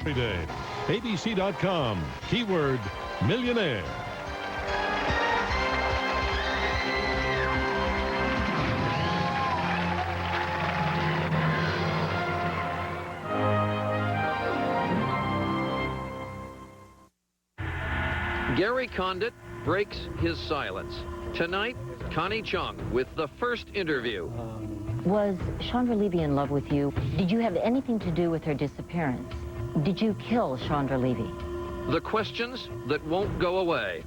every day. ABC.com, keyword millionaire. Gary Condit breaks his silence. Tonight, Connie Chung with the first interview. Was Chandra Levy in love with you? Did you have anything to do with her disappearance? Did you kill Chandra Levy? The questions that won't go away.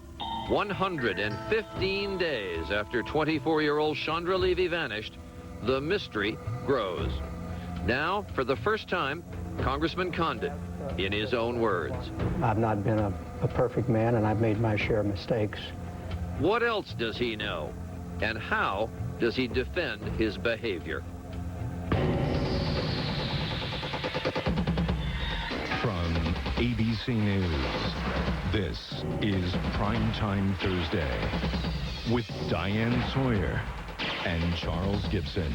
115 days after 24-year-old Chandra Levy vanished, the mystery grows. Now, for the first time, Congressman Condit, in his own words. I've not been a perfect man, and I've made my share of mistakes. What else does he know? And how does he defend his behavior? From ABC News, this is Primetime Thursday with Diane Sawyer and Charles Gibson.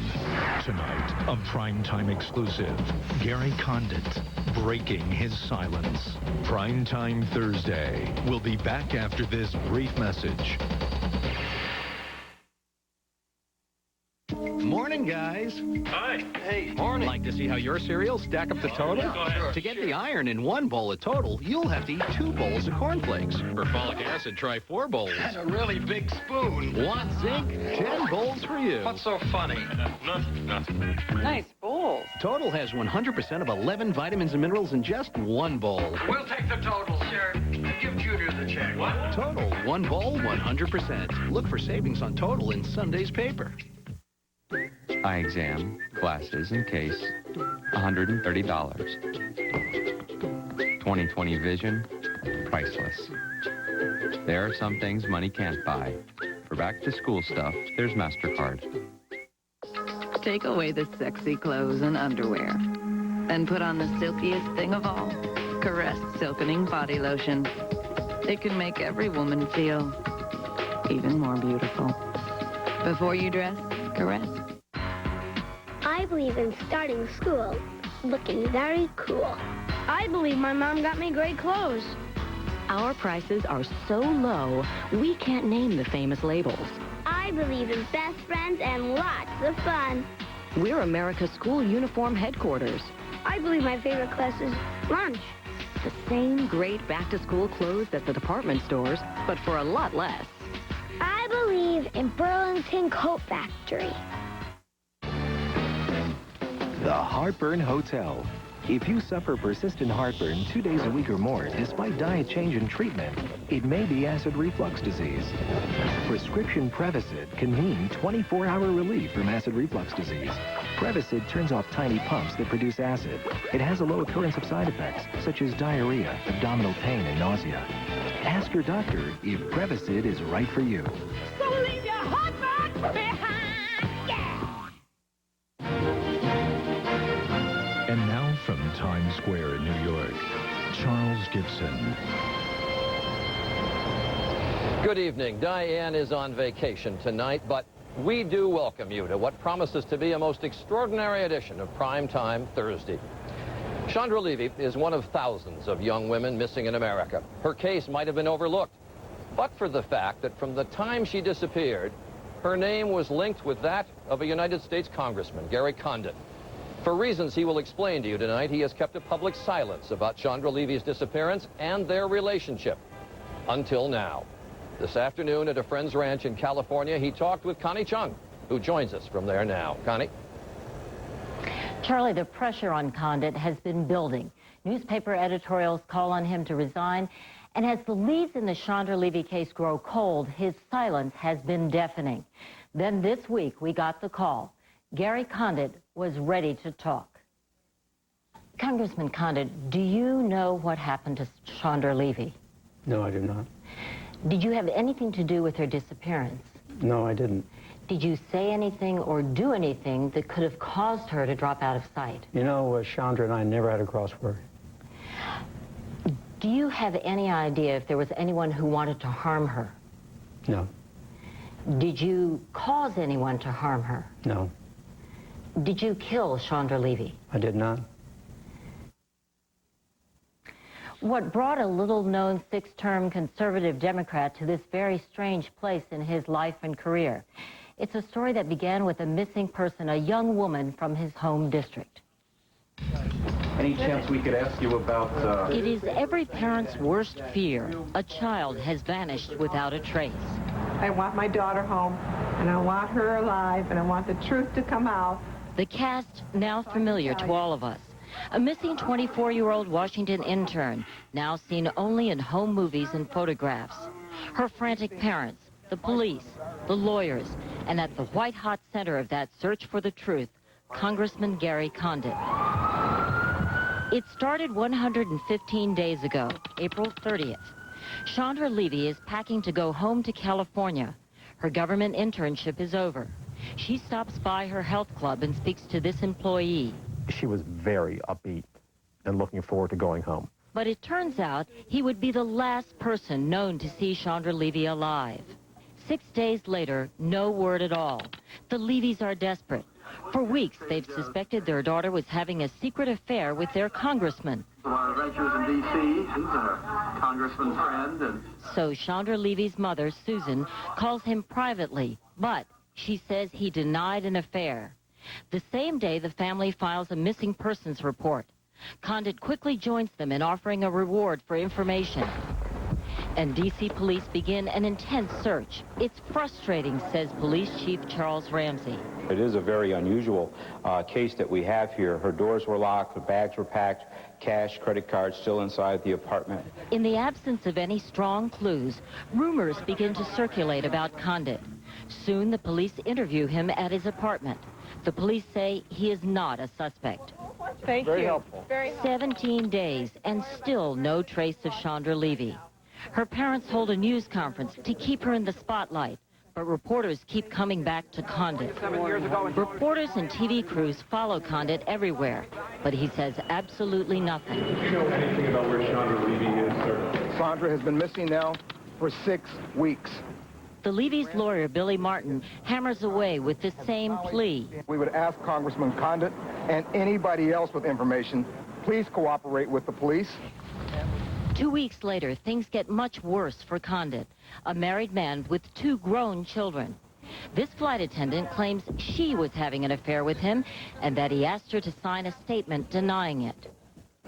Tonight, a Primetime exclusive, Gary Condit breaking his silence. Primetime Thursday. We'll be back after this brief message. Morning, guys. Hi. Hey. Morning. Like to see how your cereals stack up the total? Go ahead. To get the iron in 1 bowl of total, you'll have to eat 2 bowls of cornflakes. For folic acid, try 4 bowls. And a really big spoon. Want zinc? 10 bowls for you. What's so funny? Nothing. Nice bowls. Total has 100% of 11 vitamins and minerals in just 1 bowl. We'll take the total, sir. Give Junior the check. What? Total, 1 bowl, 100%. Look for savings on Total in Sunday's paper. Eye exam, glasses, and case, $130. 20/20 vision, priceless. There are some things money can't buy. For back-to-school stuff, there's MasterCard. Take away the sexy clothes and underwear. And put on the silkiest thing of all, Caress Silkening Body Lotion. It can make every woman feel even more beautiful. Before you dress, caress. I believe in starting school looking very cool. I believe my mom got me great clothes. Our prices are so low, we can't name the famous labels. I believe in best friends and lots of fun. We're America's school uniform headquarters. I believe my favorite class is lunch. The same great back-to-school clothes at the department stores, but for a lot less. I believe in Burlington Coat Factory. The Heartburn Hotel. If you suffer persistent heartburn 2 days a week or more, despite diet change and treatment, it may be acid reflux disease. Prescription Prevacid can mean 24-hour relief from acid reflux disease. Prevacid turns off tiny pumps that produce acid. It has a low occurrence of side effects, such as diarrhea, abdominal pain, and nausea. Ask your doctor if Prevacid is right for you. So leave your heartburn behind! And now from Times Square in New York, Charles Gibson. Good evening. Diane is on vacation tonight, but we do welcome you to what promises to be a most extraordinary edition of Primetime Thursday. Chandra Levy is one of thousands of young women missing in America. Her case might have been overlooked, but for the fact that from the time she disappeared, her name was linked with that of a United States Congressman, Gary Condit. For reasons he will explain to you tonight, he has kept a public silence about Chandra Levy's disappearance and their relationship. Until now. This afternoon at a friend's ranch in California, he talked with Connie Chung, who joins us from there now. Connie? Charlie, the pressure on Condit has been building. Newspaper editorials call on him to resign. And as the leads in the Chandra Levy case grow cold, his silence has been deafening. Then this week, we got the call. Gary Condit was ready to talk. Congressman Condit, do you know what happened to Chandra Levy? No, I do not. Did you have anything to do with her disappearance? No, I didn't. Did you say anything or do anything that could have caused her to drop out of sight? You know, Chandra and I never had a crossword. Do you have any idea if there was anyone who wanted to harm her? No. Did you cause anyone to harm her? No. Did you kill Chandra Levy? I did not. What brought a little-known six-term conservative Democrat to this very strange place in his life and career? It's a story that began with a missing person, a young woman from his home district. Any chance we could ask you about... It is every parent's worst fear. A child has vanished without a trace. I want my daughter home, and I want her alive, and I want the truth to come out. The cast, now familiar to all of us. A missing 24-year-old Washington intern, now seen only in home movies and photographs. Her frantic parents, the police, the lawyers, and at the white-hot center of that search for the truth, Congressman Gary Condit. It started 115 days ago, April 30th. Chandra Levy is packing to go home to California. Her government internship is over. She stops by her health club and speaks to this employee. She was very upbeat and looking forward to going home. But it turns out he would be the last person known to see Chandra Levy alive. 6 days later, no word at all. The Levys are desperate. For weeks, they've suspected their daughter was having a secret affair with their congressman. Adventures in D.C. She's a congressman's friend. And... So Chandra Levy's mother, Susan, calls him privately, but she says he denied an affair. The same day, the family files a missing persons report. Condit quickly joins them in offering a reward for information. And D.C. police begin an intense search. It's frustrating, says Police Chief Charles Ramsey. It is a very unusual case that we have here. Her doors were locked, the bags were packed, cash, credit cards still inside the apartment. In the absence of any strong clues, rumors begin to circulate about Condit. Soon the police interview him at his apartment. The police say he is not a suspect. Thank you. Very helpful. 17 days and still no trace of Chandra Levy. Her parents hold a news conference to keep her in the spotlight, but reporters keep coming back to Condit. Reporters and TV crews follow Condit everywhere, but he says absolutely nothing. Do you know anything about where Chandra Levy is, sir? Chandra has been missing now for 6 weeks. The Levy's lawyer, Billy Martin, hammers away with the same plea. We would ask Congressman Condit and anybody else with information, please cooperate with the police. 2 weeks later, things get much worse for Condit, a married man with 2 grown children. This flight attendant claims she was having an affair with him and that he asked her to sign a statement denying it.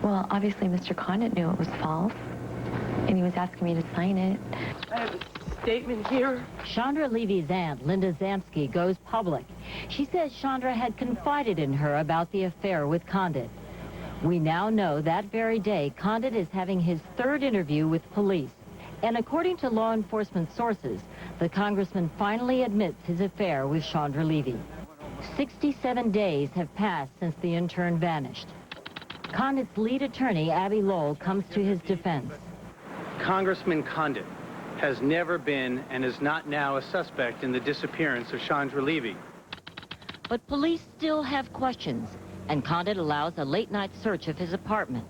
Well, obviously, Mr. Condit knew it was false, and he was asking me to sign it. I have a statement here. Chandra Levy's aunt, Linda Zamsky, goes public. She says Chandra had confided in her about the affair with Condit. We now know that very day, Condit is having his 3rd interview with police. And according to law enforcement sources, the congressman finally admits his affair with Chandra Levy. 67 days have passed since the intern vanished. Condit's lead attorney, Abby Lowell, comes to his defense. Congressman Condit has never been and is not now a suspect in the disappearance of Chandra Levy. But police still have questions, and Condit allows a late-night search of his apartment.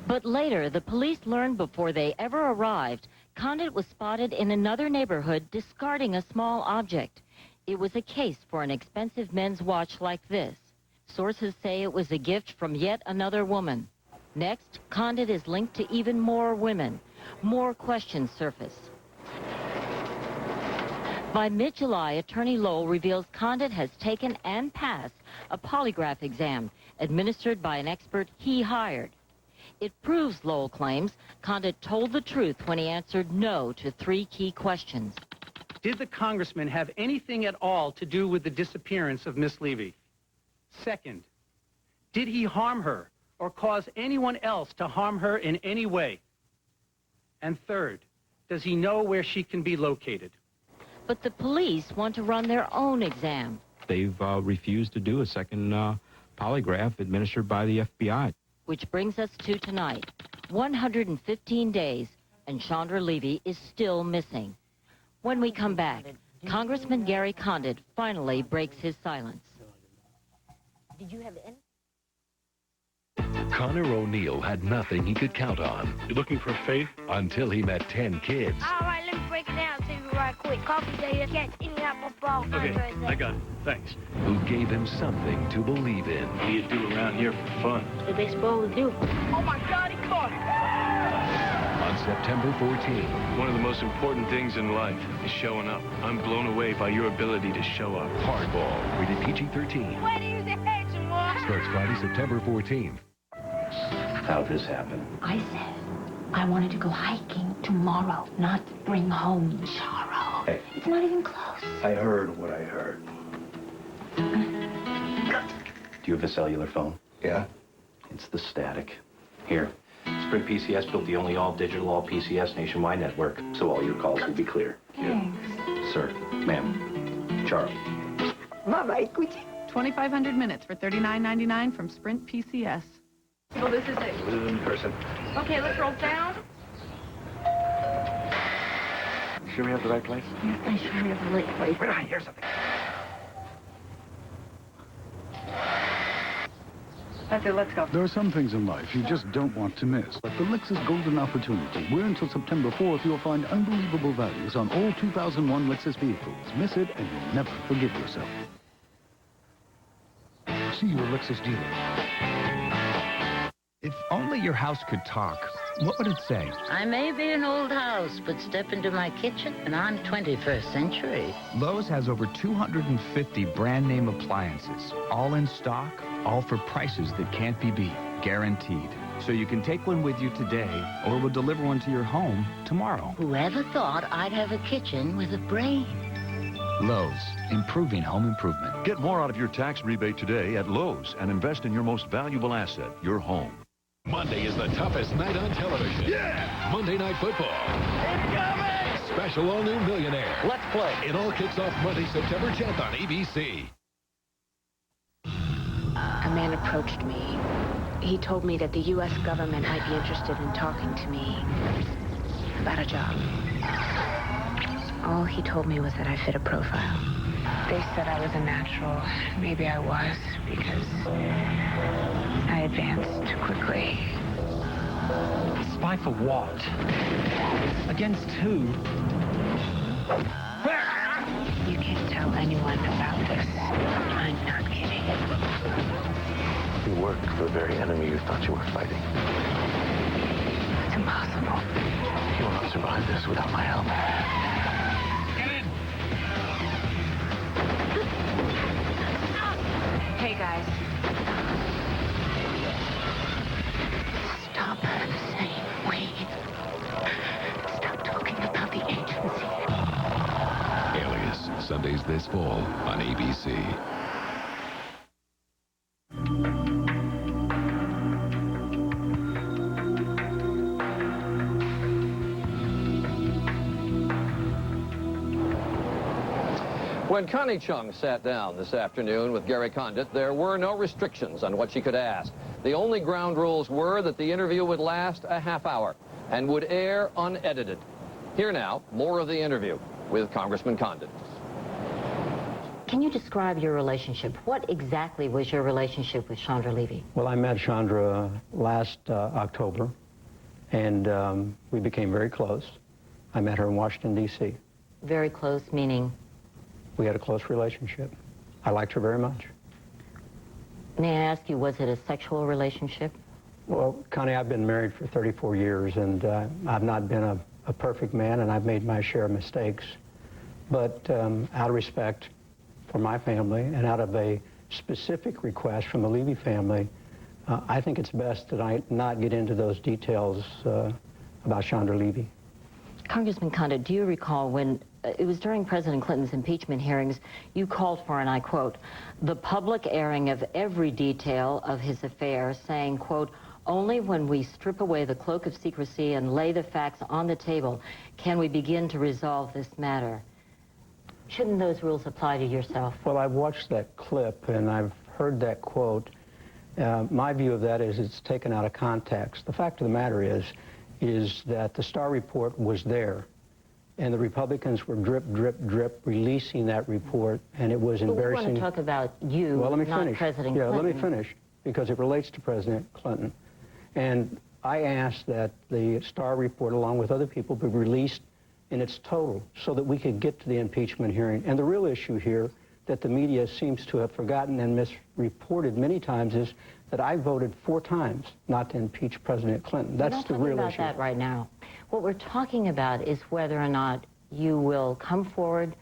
But later, the police learned before they ever arrived, Condit was spotted in another neighborhood discarding a small object. It was a case for an expensive men's watch like this. Sources say it was a gift from yet another woman. Next, Condit is linked to even more women. More questions surface. By mid-July, Attorney Lowell reveals Condit has taken and passed a polygraph exam administered by an expert he hired. It proves, Lowell claims, Condit told the truth when he answered no to 3 key questions. Did the congressman have anything at all to do with the disappearance of Miss Levy? Second, did he harm her or cause anyone else to harm her in any way? And third, does he know where she can be located? But the police want to run their own exam. They've refused to do a second polygraph administered by the FBI. Which brings us to tonight. 115 days, and Chandra Levy is still missing. When we come back, Congressman Gary Condit finally breaks his silence. Did you have any? Connor O'Neill had nothing he could count on. You looking for faith? Until he met 10 kids. All right, let me break it down to you right quick. Coffee day, catch, any apple ball. Okay, I got it. Thanks. Who gave him something to believe in. What do you do around here for fun? What they supposed to do? Oh my God, he caught it! September 14th. One of the most important things in life is showing up. I'm blown away by your ability to show up. Hardball, rated PG-13. Why do you use the H and what? Starts Friday, September 14th. How'd this happen? I said I wanted to go hiking tomorrow, not bring home sorrow. Hey. It's not even close. I heard what I heard. Do you have a cellular phone? Yeah. It's the static. Here. Sprint PCS built the only all-digital, all-PCS nationwide network, so all your calls will be clear. Thanks. Sir, ma'am, Charlie. Mama, 2,500 minutes for $39.99 from Sprint PCS. So this is it. In person. Okay, let's roll down. Sure we have the right place? Yes, I'm sure we have the right place. Wait, I hear something. That's it, let's go. There are some things in life you just don't want to miss. Like the Lexus Golden Opportunity, where until September 4th, you'll find unbelievable values on all 2001 Lexus vehicles. Miss it and you'll never forgive yourself. See your Lexus dealer. If only your house could talk, what would it say? I may be an old house, but step into my kitchen and I'm 21st century. Lowe's has over 250 brand name appliances, all in stock, all for prices that can't be beat, guaranteed. So you can take one with you today, or we'll deliver one to your home tomorrow. Whoever thought I'd have a kitchen with a brain? Lowe's, improving home improvement. Get more out of your tax rebate today at Lowe's and invest in your most valuable asset, your home. Monday is the toughest night on television. Yeah! Monday Night Football. Incoming! Special all-new Millionaire. Let's play. It all kicks off Monday, September 10th on ABC. A man approached me. He told me that the U.S. government might be interested in talking to me about a job. All he told me was that I fit a profile. They said I was a natural. Maybe I was, because I advanced too quickly. Spy for what? Against who? You can't tell anyone about this. I'm not kidding. You worked for the very enemy you thought you were fighting. It's impossible. You will not survive this without my help. Hey, guys. Stop saying we. Stop talking about the agency. Alias, Sundays this fall on ABC. When Connie Chung sat down this afternoon with Gary Condit, there were no restrictions on what she could ask. The only ground rules were that the interview would last a half hour and would air unedited. Here now, more of the interview with Congressman Condit. Can you describe your relationship? What exactly was your relationship with Chandra Levy? Well, I met Chandra last October, and we became very close. I met her in Washington, D.C. Very close, meaning? We had a close relationship. I liked her very much. May I ask you, was it a sexual relationship? Well, Connie, I've been married for 34 years, and I've not been a perfect man, and I've made my share of mistakes. But out of respect for my family and out of a specific request from the Levy family, I think it's best that I not get into those details about Chandra Levy. Congressman Condit, do you recall when it was during President Clinton's impeachment hearings, you called for, and I quote, the public airing of every detail of his affairs, saying, quote, only when we strip away the cloak of secrecy and lay the facts on the table can we begin to resolve this matter. Shouldn't those rules apply to yourself? Well, I've watched that clip, and I've heard that quote. My view of that is it's taken out of context. The fact of the matter is that the Starr report was there, and the Republicans were drip, drip, drip releasing that report, and it was embarrassing. But we want to talk about you, well, let me not finish. President Clinton. Clinton. Let me finish, because it relates to President Clinton. And I asked that the Starr report, along with other people, be released in its total so that we could get to the impeachment hearing. And the real issue here that the media seems to have forgotten and misreported many times is that I voted 4 times not to impeach President Clinton. That's the real issue. We're not talking about that right now. What we're talking about is whether or not you will come forward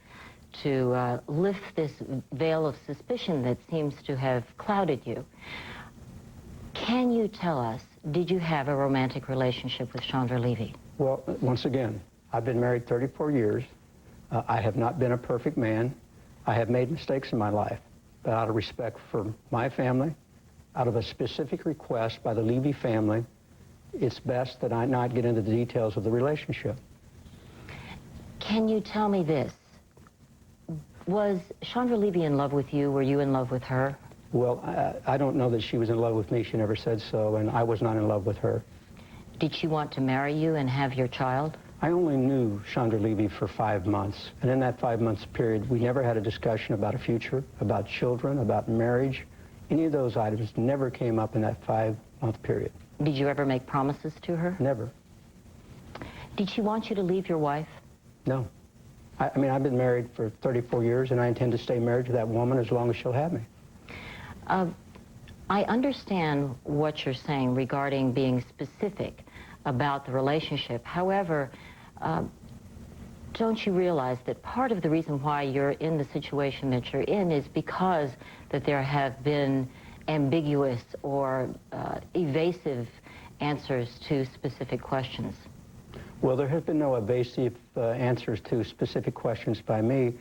to lift this veil of suspicion that seems to have clouded you. Can you tell us, did you have a romantic relationship with Chandra Levy? Well, once again, I've been married 34 years. I have not been a perfect man. I have made mistakes in my life. But out of respect for my family, out of a specific request by the Levy family, it's best that I not get into the details of the relationship. Can you tell me this? Was Chandra Levy in love with you? Were you in love with her? Well, I don't know that she was in love with me. She never said so, and I was not in love with her. Did she want to marry you and have your child? I only knew Chandra Levy for 5 months, and in that 5 months period, we never had a discussion about a future, about children, about marriage. Any of those items never came up in that 5-month period. Did you ever make promises to her? Never. Did she want you to leave your wife? No. I mean, I've been married for 34 years, and I intend to stay married to that woman as long as she'll have me. I understand what you're saying regarding being specific about the relationship. However, don't you realize that part of the reason why you're in the situation that you're in is because that there have been ambiguous or evasive answers to specific questions? Well, there have been no evasive answers to specific questions by me.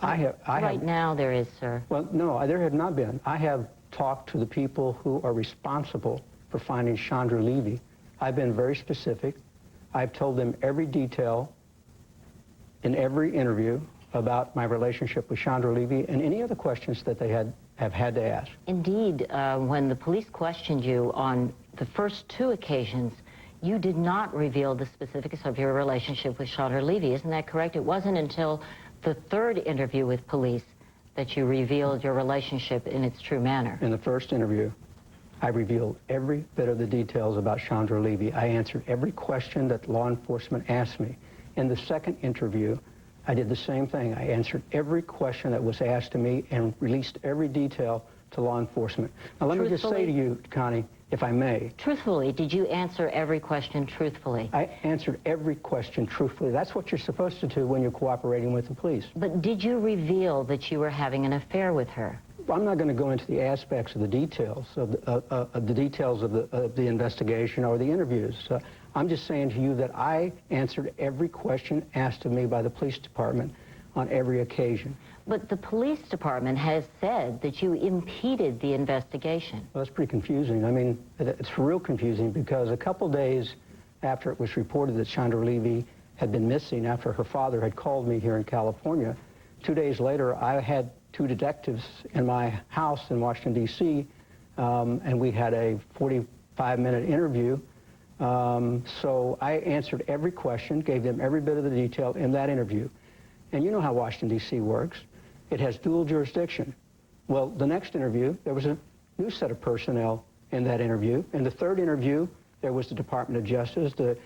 Right now there is, sir. Well, no, there have not been. I have talked to the people who are responsible for finding Chandra Levy. I've been very specific. I've told them every detail in every interview about my relationship with Chandra Levy and any other questions that they have had to ask. Indeed, when the police questioned you on the first 2 occasions, you did not reveal the specifics of your relationship with Chandra Levy. Isn't that correct? It wasn't until the 3rd interview with police that you revealed your relationship in its true manner. In the first interview, I revealed every bit of the details about Chandra Levy. I answered every question that law enforcement asked me. In the 2nd interview, I did the same thing. I answered every question that was asked of me and released every detail to law enforcement. Now, let me just say to you, Connie, if I may. Truthfully, did you answer every question truthfully? I answered every question truthfully. That's what you're supposed to do when you're cooperating with the police. But did you reveal that you were having an affair with her? Well, I'm not going to go into the aspects of the details of the investigation or the interviews. I'm just saying to you that I answered every question asked of me by the police department on every occasion. But the police department has said that you impeded the investigation. Well, that's pretty confusing. I mean, it's real confusing because a couple days after it was reported that Chandra Levy had been missing, after her father had called me here in California, 2 days later, I had 2 detectives in my house in Washington, D.C., and we had a 45-minute interview. So I answered every question, gave them every bit of the detail in that interview. And you know how Washington, D.C. works. It has dual jurisdiction. Well, the next interview, there was a new set of personnel in that interview. In the 3rd interview, there was the Department of Justice, the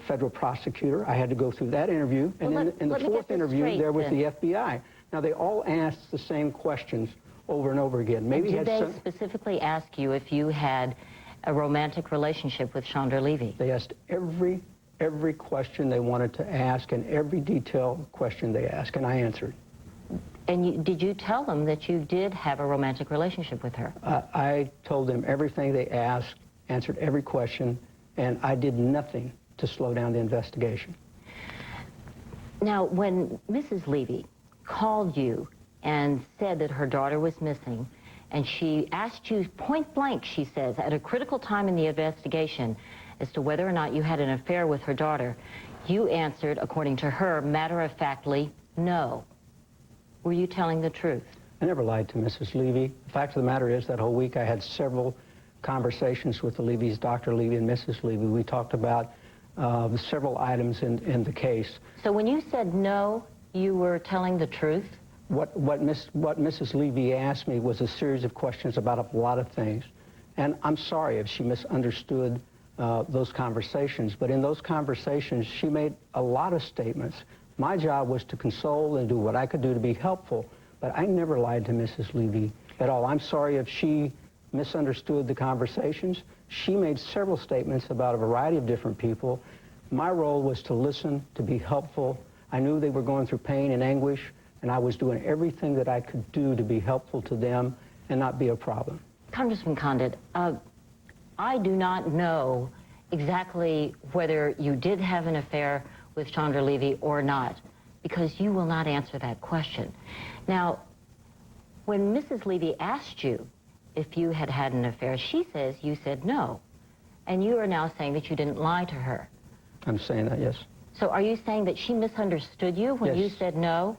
federal prosecutor. I had to go through that interview. And well, in the 4th interview, there was the FBI. Now, they all asked the same questions over and over again. Maybe did they specifically ask you if you had a romantic relationship with Chandra Levy? They asked every question they wanted to ask and every detailed question they asked, and I answered. And did you tell them that you did have a romantic relationship with her? I told them everything they asked, answered every question, and I did nothing to slow down the investigation. Now, when Mrs. Levy called you and said that her daughter was missing, and she asked you point blank, she says, at a critical time in the investigation as to whether or not you had an affair with her daughter, you answered, according to her, matter-of-factly, no. Were you telling the truth? I never lied to Mrs. Levy. The fact of the matter is that whole week I had several conversations with the Levys, Dr. Levy and Mrs. Levy. We talked about several items in the case. So when you said no, you were telling the truth? What Mrs. Levy asked me was a series of questions about a lot of things. And I'm sorry if she misunderstood those conversations, but in those conversations, she made a lot of statements. My job was to console and do what I could do to be helpful, but I never lied to Mrs. Levy at all. I'm sorry if she misunderstood the conversations. She made several statements about a variety of different people, My role was to listen, to be helpful. I knew they were going through pain and anguish, and I was doing everything that I could do to be helpful to them and not be a problem. Congressman Condit, I do not know exactly whether you did have an affair with Chandra Levy or not, because you will not answer that question. Now, when Mrs. Levy asked you if you had had an affair, she says you said no. And you are now saying that you didn't lie to her. I'm saying that, yes. So are you saying that she misunderstood you when Yes. you said no?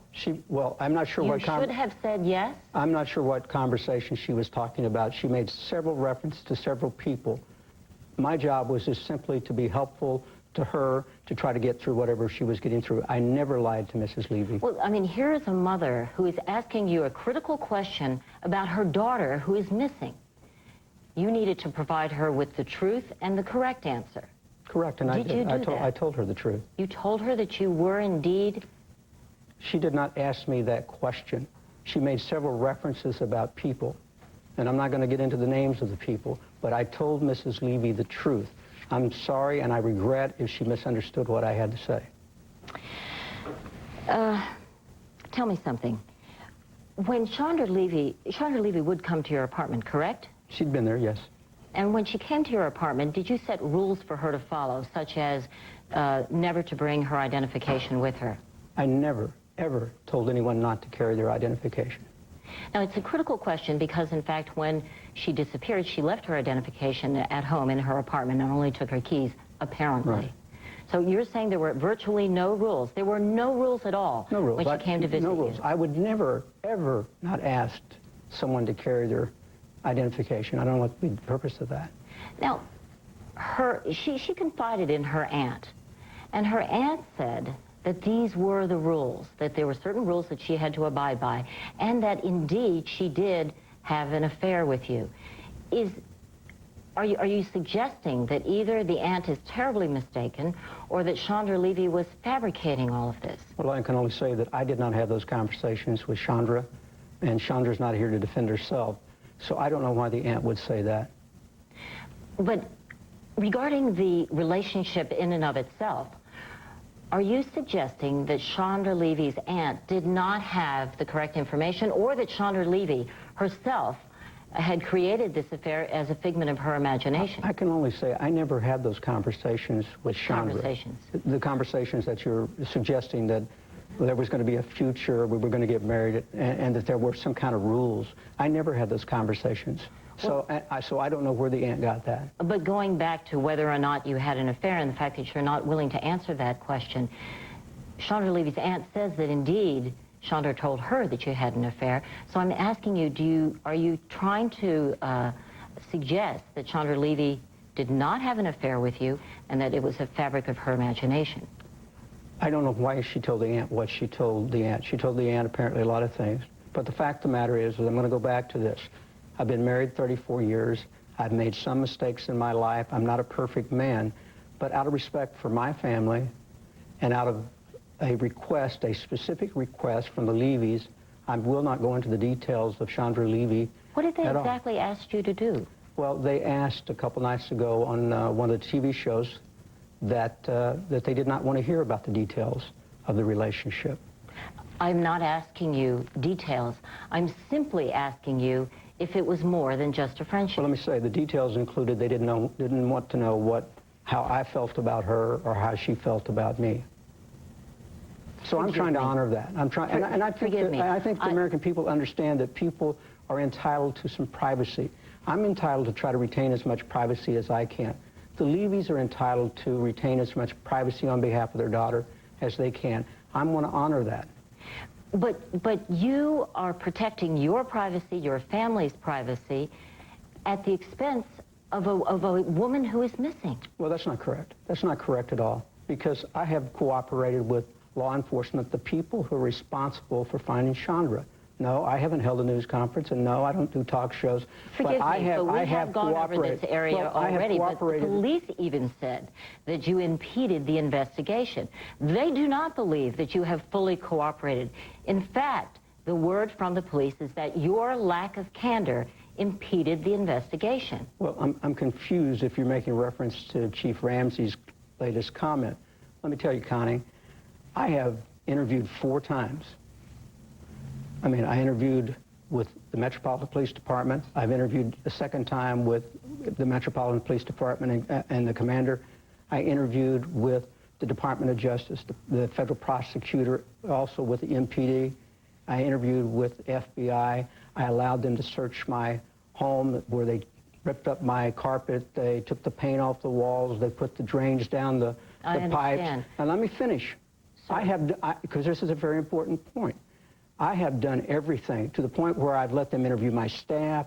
Well, I'm not sure You what... should have said yes? I'm not sure what conversation she was talking about. She made several references to several people. My job was just simply to be helpful to her to try to get through whatever she was getting through. I never lied to Mrs. Levy. Well, I mean, here is a mother who is asking you a critical question about her daughter who is missing. You needed to provide her with the truth and the correct answer. Correct, and I did. I told her the truth. You told her that you were indeed... She did not ask me that question. She made several references about people, and I'm not going to get into the names of the people, but I told Mrs. Levy the truth. I'm sorry, and I regret if she misunderstood what I had to say. Tell me something. When Chandra Levy would come to your apartment, correct? She'd been there, yes. And when she came to your apartment, did you set rules for her to follow, such as never to bring her identification with her? I never, ever told anyone not to carry their identification. Now, it's a critical question because, in fact, when she disappeared, she left her identification at home in her apartment and only took her keys, apparently. Right. So you're saying there were virtually no rules. There were no rules at all when she came to visit you. No rules. You. I would never, ever not ask someone to carry their identification. I don't know what the purpose of that. Now, she confided in her aunt, and her aunt said that these were the rules, that there were certain rules that she had to abide by, and that indeed she did have an affair with you. Are you suggesting that either the aunt is terribly mistaken or that Chandra Levy was fabricating all of this? Well, I can only say that I did not have those conversations with Chandra, and Chandra's not here to defend herself, so I don't know why the aunt would say that. But regarding the relationship in and of itself, are you suggesting that Chandra Levy's aunt did not have the correct information, or that Chandra Levy herself had created this affair as a figment of her imagination? I can only say I never had those conversations with Chandra. Conversations? The conversations that you're suggesting, that there was going to be a future, we were going to get married, and that there were some kind of rules. I never had those conversations. So, so I don't know where the aunt got that. But going back to whether or not you had an affair and the fact that you're not willing to answer that question, Chandra Levy's aunt says that indeed Chandra told her that you had an affair. So I'm asking you, are you trying to suggest that Chandra Levy did not have an affair with you and that it was a fabric of her imagination? I don't know why she told the aunt what she told the aunt. She told the aunt apparently a lot of things. But the fact of the matter is, I'm going to go back to this. I've been married 34 years. I've made some mistakes in my life. I'm not a perfect man. But out of respect for my family and out of a request, a specific request from the Levys, I will not go into the details of Chandra Levy. What did they exactly ask you to do? Well, they asked a couple nights ago on one of the TV shows that they did not want to hear about the details of the relationship. I'm not asking you details. I'm simply asking you if it was more than just a friendship. Well, let me say, the details included they didn't want to know how I felt about her or how she felt about me. So I'm trying to honor that. I'm trying, and I think the American people understand that people are entitled to some privacy. I'm entitled to try to retain as much privacy as I can. The Levys are entitled to retain as much privacy on behalf of their daughter as they can. I'm going to honor that. But you are protecting your privacy, your family's privacy, at the expense of a woman who is missing. Well, that's not correct. That's not correct at all, because I have cooperated with law enforcement, the people who are responsible for finding Chandra. No, I haven't held a news conference, and no, I don't do talk shows. Forgive me, but we have gone over this area already, but the police even said that you impeded the investigation. They do not believe that you have fully cooperated. In fact, the word from the police is that your lack of candor impeded the investigation. Well, I'm confused if you're making reference to Chief Ramsey's latest comment. Let me tell you, Connie, I have interviewed 4 times. I mean, I interviewed with the Metropolitan Police Department. I've interviewed a second time with the Metropolitan Police Department and the commander. I interviewed with the Department of Justice, the federal prosecutor, also with the MPD. I interviewed with FBI. I allowed them to search my home where they ripped up my carpet. They took the paint off the walls. They put the drains down the pipes. And let me finish. Because this is a very important point. I have done everything to the point where I've let them interview my staff.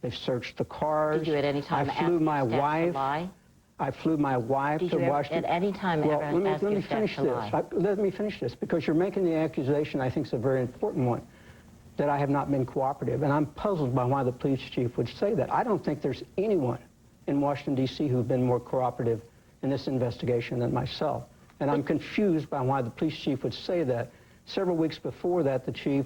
They've searched the cars. Did you at any time I flew my wife. I flew my wife to Washington. At any time ever ask your staff to lie? Let me finish this, because you're making the accusation I think is a very important one, that I have not been cooperative. And I'm puzzled by why the police chief would say that. I don't think there's anyone in Washington, D.C. who's been more cooperative in this investigation than myself. And I'm confused by why the police chief would say that. Several weeks before that, the chief...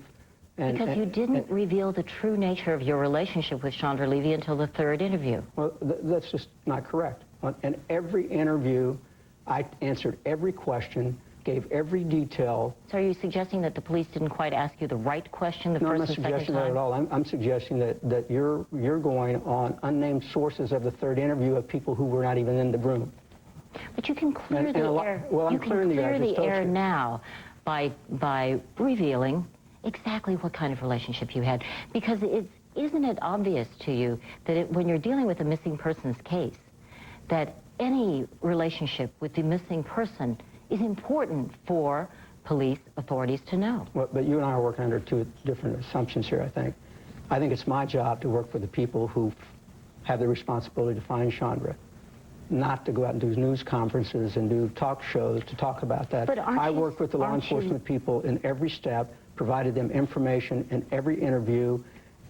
Because you didn't reveal the true nature of your relationship with Chandra Levy until the 3rd interview. Well, that's just not correct. In every interview, I answered every question, gave every detail. So are you suggesting that the police didn't quite ask you the right question the first and second time? No, I'm not suggesting that at all. I'm suggesting that you're going on unnamed sources of the 3rd interview of people who were not even in the room. But you can clear the air. Well, you can clear the air now by revealing exactly what kind of relationship you had. Because isn't it obvious to you that when you're dealing with a missing persons case, that any relationship with the missing person is important for police authorities to know? Well, but you and I are working under 2 different assumptions here, I think. I think it's my job to work for the people who have the responsibility to find Chandra, not to go out and do news conferences and do talk shows to talk about that. But I worked with the law enforcement people in every step, provided them information in every interview,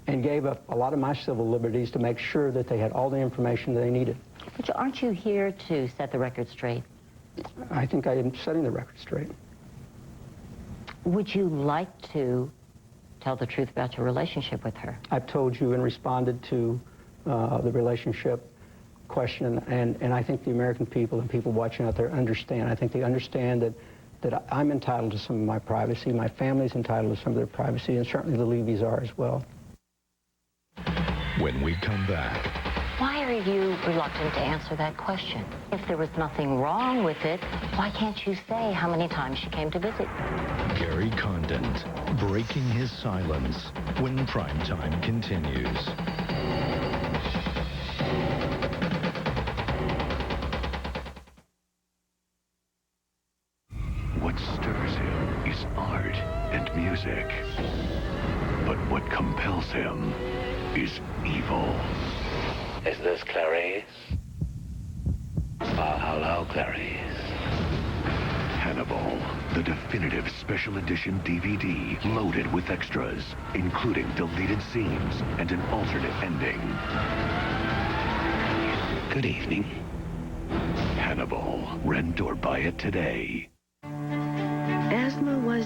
and gave up a lot of my civil liberties to make sure that they had all the information they needed. But aren't you here to set the record straight? I think I am setting the record straight. Would you like to tell the truth about your relationship with her? I've told you and responded to the relationship question, and I think the American people and people watching out there understand. I think they understand that I'm entitled to some of my privacy, my family's entitled to some of their privacy, and certainly the Levys are as well. When we come back... Why are you reluctant to answer that question? If there was nothing wrong with it, why can't you say how many times she came to visit? Gary Condit, breaking his silence when Primetime continues. What stirs him is art and music. But what compels him is evil. Is this Clarice? Hello, Clarice. Hannibal, the definitive special edition DVD loaded with extras, including deleted scenes and an alternate ending. Good evening. Hannibal, rent or buy it today. Asthma was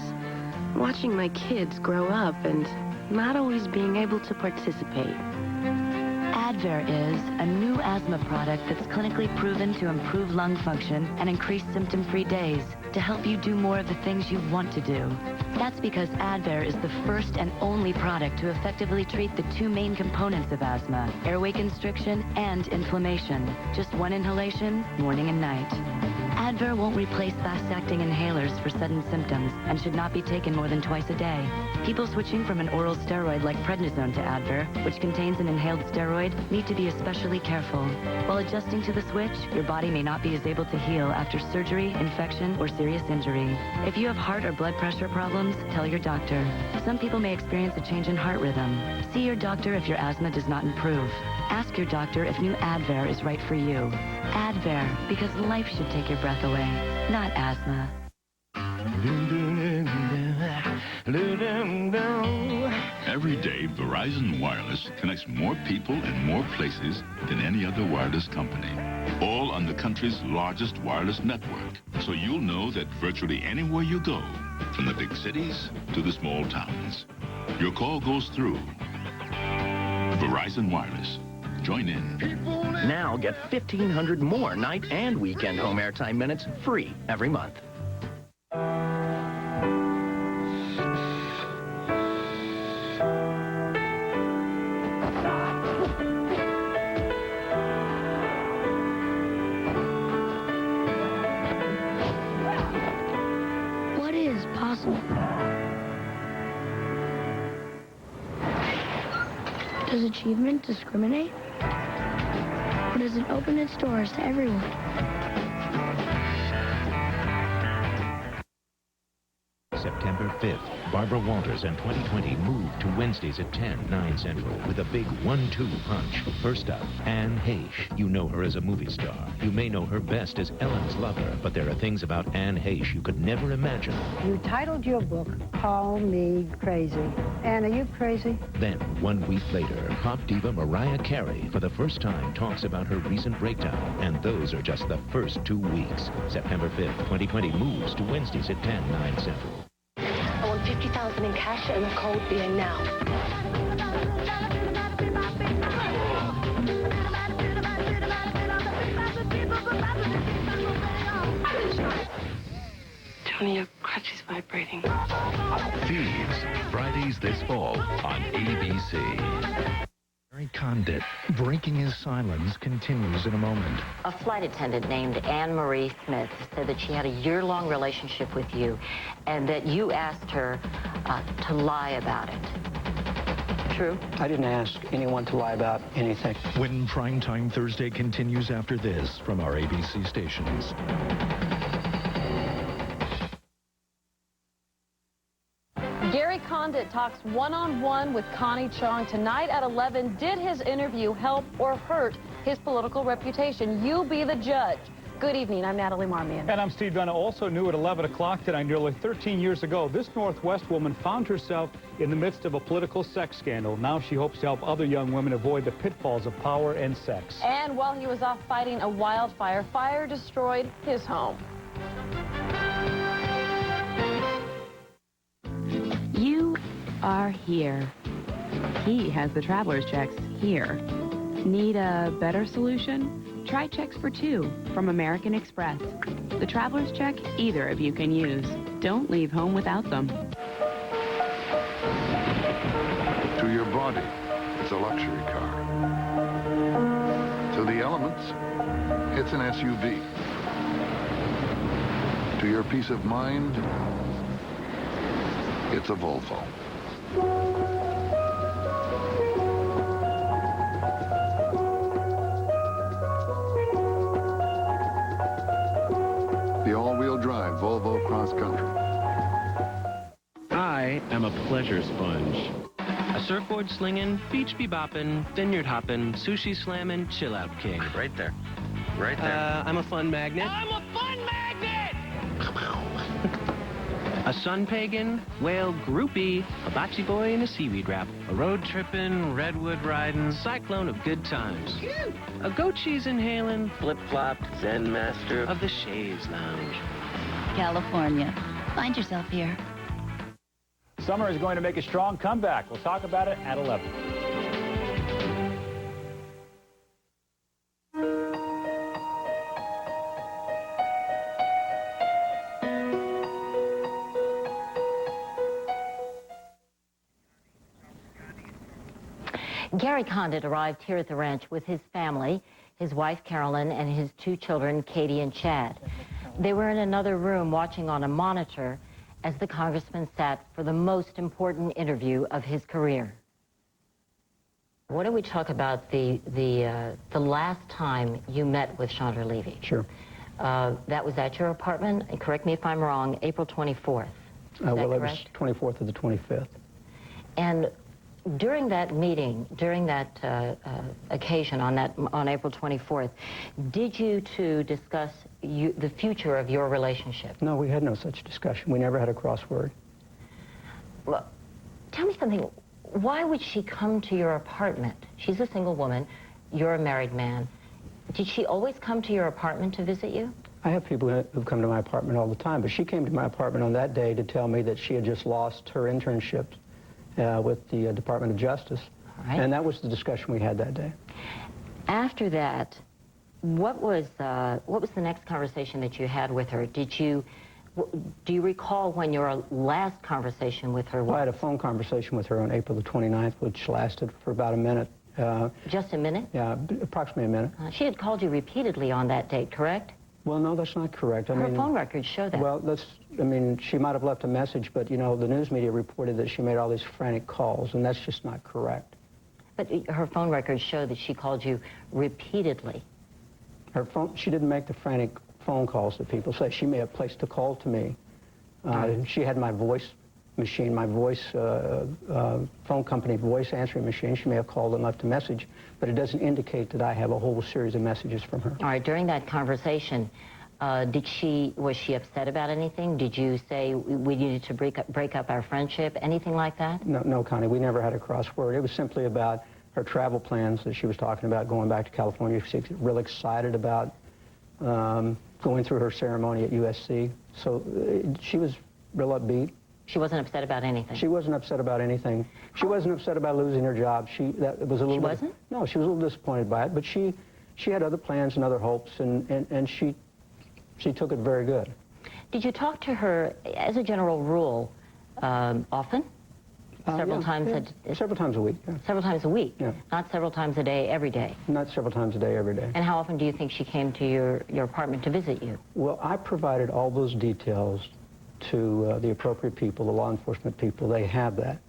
watching my kids grow up and not always being able to participate. Advair is a new asthma product that's clinically proven to improve lung function and increase symptom-free days to help you do more of the things you want to do. That's because Advair is the first and only product to effectively treat the 2 main components of asthma, airway constriction and inflammation. Just 1 inhalation, morning and night. Advair won't replace fast-acting inhalers for sudden symptoms and should not be taken more than twice a day. People switching from an oral steroid like prednisone to Advair, which contains an inhaled steroid, need to be especially careful. While adjusting to the switch, your body may not be as able to heal after surgery, infection, or serious injury. If you have heart or blood pressure problems, tell your doctor. Some people may experience a change in heart rhythm. See your doctor if your asthma does not improve. Ask your doctor if new Advair is right for you. Advair, because life should take your breath away, not asthma. Every day, Verizon Wireless connects more people in more places than any other wireless company, all on the country's largest wireless network. So you'll know that virtually anywhere you go, from the big cities to the small towns, your call goes through. Verizon Wireless. Join in. Now get 1,500 more night and weekend home airtime minutes free every month. What is possible? Does achievement discriminate? Or does it open its doors to everyone? September 5th, Barbara Walters and 2020 move to Wednesdays at 10, 9 Central with a big 1-2 punch. First up, Anne Heche. You know her as a movie star. You may know her best as Ellen's lover, but there are things about Anne Heche you could never imagine. You titled your book, Call Me Crazy. Anne, are you crazy? Then, 1 week later, pop diva Mariah Carey for the first time talks about her recent breakdown, and those are just the first 2 weeks. September 5th, 2020 moves to Wednesdays at 10, 9 Central. I want 50,000 in cash and a code being now. Tony, your crutch is vibrating. Thieves, Fridays this fall on ABC. Condit, breaking his silence, continues in a moment. A flight attendant named Anne Marie Smith said that she had a year-long relationship with you and that you asked her to lie about it. True? I didn't ask anyone to lie about anything. When Primetime Thursday continues after this from our ABC stations. Gary Condit talks one-on-one with Connie Chung tonight at 11. Did his interview help or hurt his political reputation? You be the judge. Good evening. I'm Natalie Marmion. And I'm Steve Dunn. Also new at 11 o'clock tonight, nearly 13 years ago, this Northwest woman found herself in the midst of a political sex scandal. Now she hopes to help other young women avoid the pitfalls of power and sex. And while he was off fighting a wildfire, fire destroyed his home. You are here. He has the traveler's checks here. Need a better solution? Try checks for two from American Express. The traveler's check either of you can use. Don't leave home without them. To your body, it's a luxury car. To the elements, it's an SUV. To your peace of mind, it's a Volvo. The all-wheel drive Volvo Cross Country. I am a pleasure sponge. A surfboard slinging, beach bebopping, vineyard hopping, sushi slamming, chill out king. Right there. Right there. I'm a fun magnet. I'm a fun magnet! A sun pagan, whale groupie, a bocce boy in a seaweed wrap, a road tripping, redwood riding, cyclone of good times. A goat cheese inhaling, flip-flopped Zen master of the Shaves Lounge. California. Find yourself here. Summer is going to make a strong comeback. We'll talk about it at 11. Gary Condit arrived here at the ranch with his family, his wife Carolyn, and his 2 children, Katie and Chad. They were in another room watching on a monitor as the congressman sat for the most important interview of his career. Why don't we talk about the last time you met with Chandra Levy? Sure. That was at your apartment, and correct me if I'm wrong, April 24th. Well, it was 24th of the 25th. And during that meeting, during that occasion on April 24th, did you two discuss the future of your relationship? No, we had no such discussion. We never had a crossword. Well, tell me something. Why would she come to your apartment? She's a single woman. You're a married man. Did she always come to your apartment to visit you? I have people who come to my apartment all the time, but she came to my apartment on that day to tell me that she had just lost her internship with the Department of Justice. Right. And that was the discussion we had that day. After that, what was the next conversation that you had with her? Do you recall when your last conversation with her was? Well, I had a phone conversation with her on April the 29th, which lasted for about a minute. Just a minute? Yeah, approximately a minute. She had called you repeatedly on that date, correct? Well, no, that's not correct. Her phone records show that. Well, she might have left a message, but, you know, the news media reported that she made all these frantic calls, and that's just not correct. But her phone records show that she called you repeatedly. She didn't make the frantic phone calls that people say. She may have placed a call to me. She had my voice machine, my voice, phone company voice answering machine. She may have called and left a message, but it doesn't indicate that I have a whole series of messages from her. All right, during that conversation, was she upset about anything? Did you say we needed to break up our friendship, anything like that? No, Connie, we never had a crossword. It was simply about her travel plans that she was talking about going back to California. She was really excited about going through her ceremony at USC. So she was real upbeat. She wasn't upset about anything? She wasn't upset about anything. She wasn't upset about losing her job. She wasn't? No, she was a little disappointed by it, but she had other plans and other hopes, and she took it very good. Did you talk to her, as a general rule, often? Several times a week, yeah. Several times a week? Yeah. Not several times a day, every day? Not several times a day, every day. And how often do you think she came to your apartment to visit you? Well, I provided all those details to the appropriate people, the law enforcement people. They have that.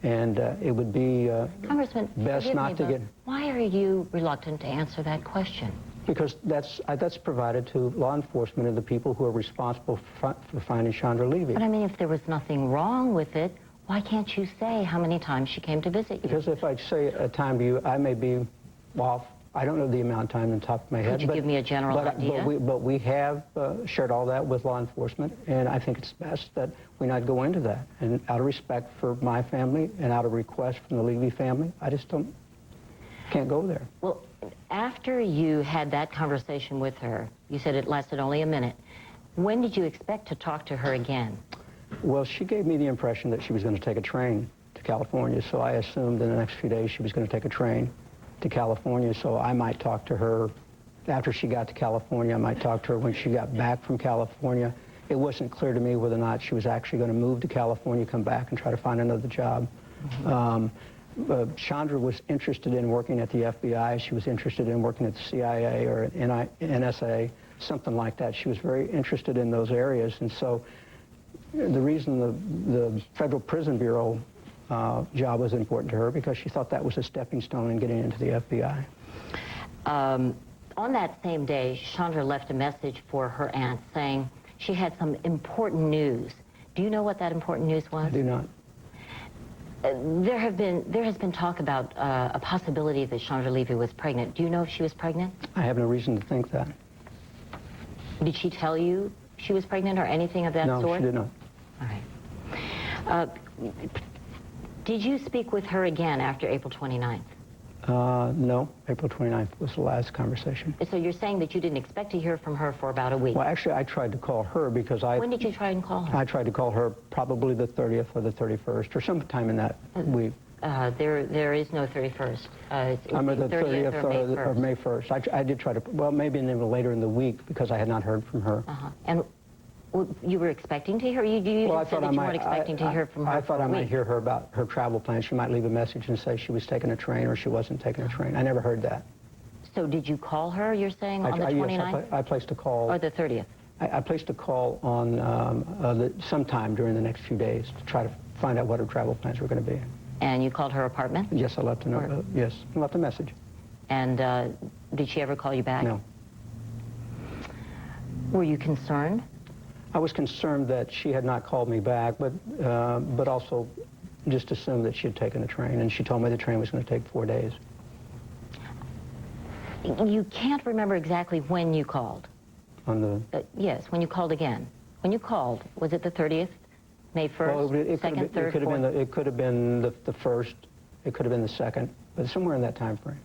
And it would be Congressman, best not to get... Why are you reluctant to answer that question? Because that's provided to law enforcement and the people who are responsible for finding Chandra Levy. But I mean, if there was nothing wrong with it, why can't you say how many times she came to visit you? Because if I say a time to you, I may be off. I don't know the amount of time on top of my head. Could you give me a general idea? But we have shared all that with law enforcement, and I think it's best that we not go into that. And out of respect for my family and out of request from the Levy family, I just can't go there. Well, after you had that conversation with her, you said it lasted only a minute. When did you expect to talk to her again? Well, she gave me the impression that she was going to take a train to California, so I assumed in the next few days she was going to take a train to California, so I might talk to her after she got to California. I might talk to her when she got back from California. It wasn't clear to me whether or not she was actually going to move to California, come back, and try to find another job. Mm-hmm. Chandra was interested in working at the FBI. She was interested in working at the CIA or NSA, something like that. She was very interested in those areas, and so the reason the Federal Prison Bureau job was important to her because she thought that was a stepping stone in getting into the FBI. On that same day, Chandra left a message for her aunt saying she had some important news. Do you know what that important news was? I do not. There has been talk about a possibility that Chandra Levy was pregnant. Do you know if she was pregnant? I have no reason to think that. Did she tell you she was pregnant or anything of that sort? No, she did not. All right. Did you speak with her again after April 29th? No. April 29th was the last conversation. So you're saying that you didn't expect to hear from her for about a week? Well, actually, I tried to call her because When did you try and call her? I tried to call her probably the 30th or the 31st or sometime in that week. There is no 31st. I remember the 30th or May 1st. I did try to, well, maybe even later in the week because I had not heard from her. And you were expecting to hear? You said that you weren't expecting to hear from her. I thought I might hear her about her travel plans. She might leave a message and say she was taking a train or she wasn't taking a train. I never heard that. So did you call her, you're saying, on the 29th? Yes, I placed a call. Or the 30th? I placed a call on sometime during the next few days to try to find out what her travel plans were going to be. And you called her apartment? Yes, I left a note. Yes, I left a message. And did she ever call you back? No. Were you concerned? I was concerned that she had not called me back, but also just assumed that she had taken a train, and she told me the train was going to take 4 days. You can't remember exactly when you called? Yes, when you called again. When you called, was it the 30th, May 1st, well, 2nd, 3rd, 4th? It could have been the 1st, it could have been the 2nd, but somewhere in that time frame.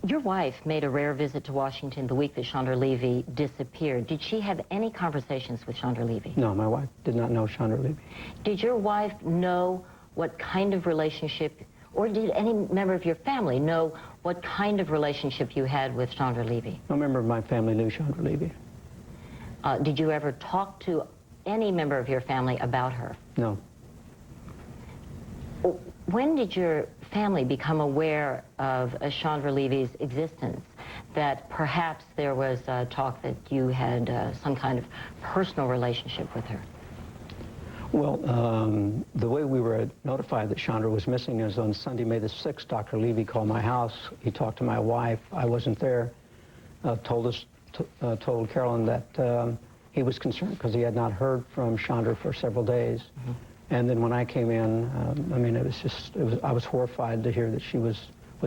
Your wife made a rare visit to Washington the week that Chandra Levy disappeared. Did she have any conversations with Chandra Levy? No, my wife did not know Chandra Levy. Did your wife know what kind of relationship Or did any member of your family know what kind of relationship you had with Chandra Levy? No member of my family knew Chandra Levy. Did you ever talk to any member of your family about her? No. When did your family become aware of Chandra Levy's existence? That perhaps there was talk that you had some kind of personal relationship with her? Well, the way we were notified that Chandra was missing is on Sunday, May the 6th, Dr. Levy called my house. He talked to my wife. I wasn't there. Told Carolyn that he was concerned because he had not heard from Chandra for several days. Mm-hmm. And then when I came in, I mean, I was horrified to hear that she was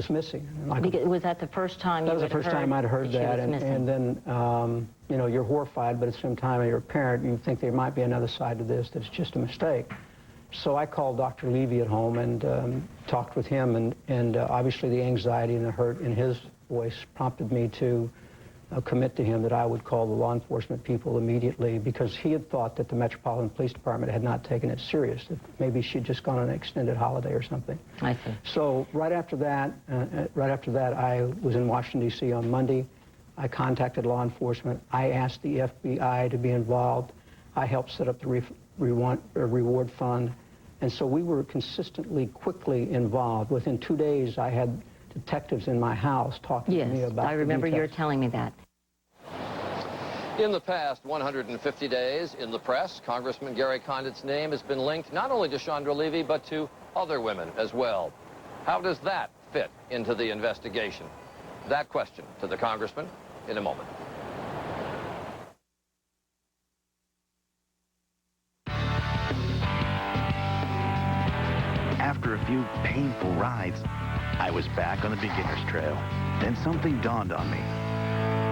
missing. Was that the first time you had heard? That was the first time I'd heard that. And then, you know, you're horrified, but at the same time, you're a parent, you think there might be another side to this, that it's just a mistake. So I called Dr. Levy at home and talked with him, and obviously the anxiety and the hurt in his voice prompted me to commit to him that I would call the law enforcement people immediately, because he had thought that the Metropolitan Police Department had not taken it serious, that maybe she'd just gone on an extended holiday or something. I see. So right after that, I was in Washington, D.C. on Monday. I contacted law enforcement. I asked the FBI to be involved. I helped set up the reward fund. And so we were consistently, quickly involved. Within 2 days, I had detectives in my house talking to me about I remember the you're telling me that. In the past 150 days in the press, Congressman Gary Condit's name has been linked not only to Chandra Levy, but to other women as well. How does that fit into the investigation? That question to the congressman in a moment. After a few painful rides, I was back on the beginner's trail. Then something dawned on me.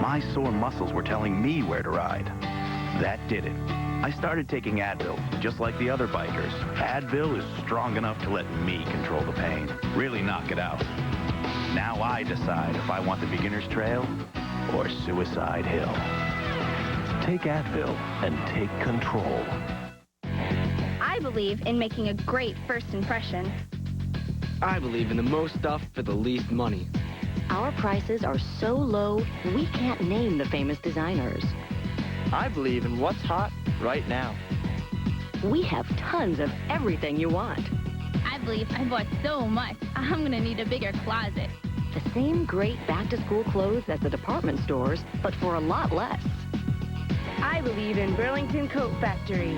My sore muscles were telling me where to ride. That did it. I started taking Advil, just like the other bikers. Advil is strong enough to let me control the pain, really knock it out. Now I decide if I want the beginner's trail or Suicide Hill. Take Advil and take control. I believe in making a great first impression. I believe in the most stuff for the least money. Our prices are so low, we can't name the famous designers. I believe in what's hot right now. We have tons of everything you want. I believe I bought so much, I'm gonna need a bigger closet. The same great back-to-school clothes as the department stores, but for a lot less. I believe in Burlington Coat Factory.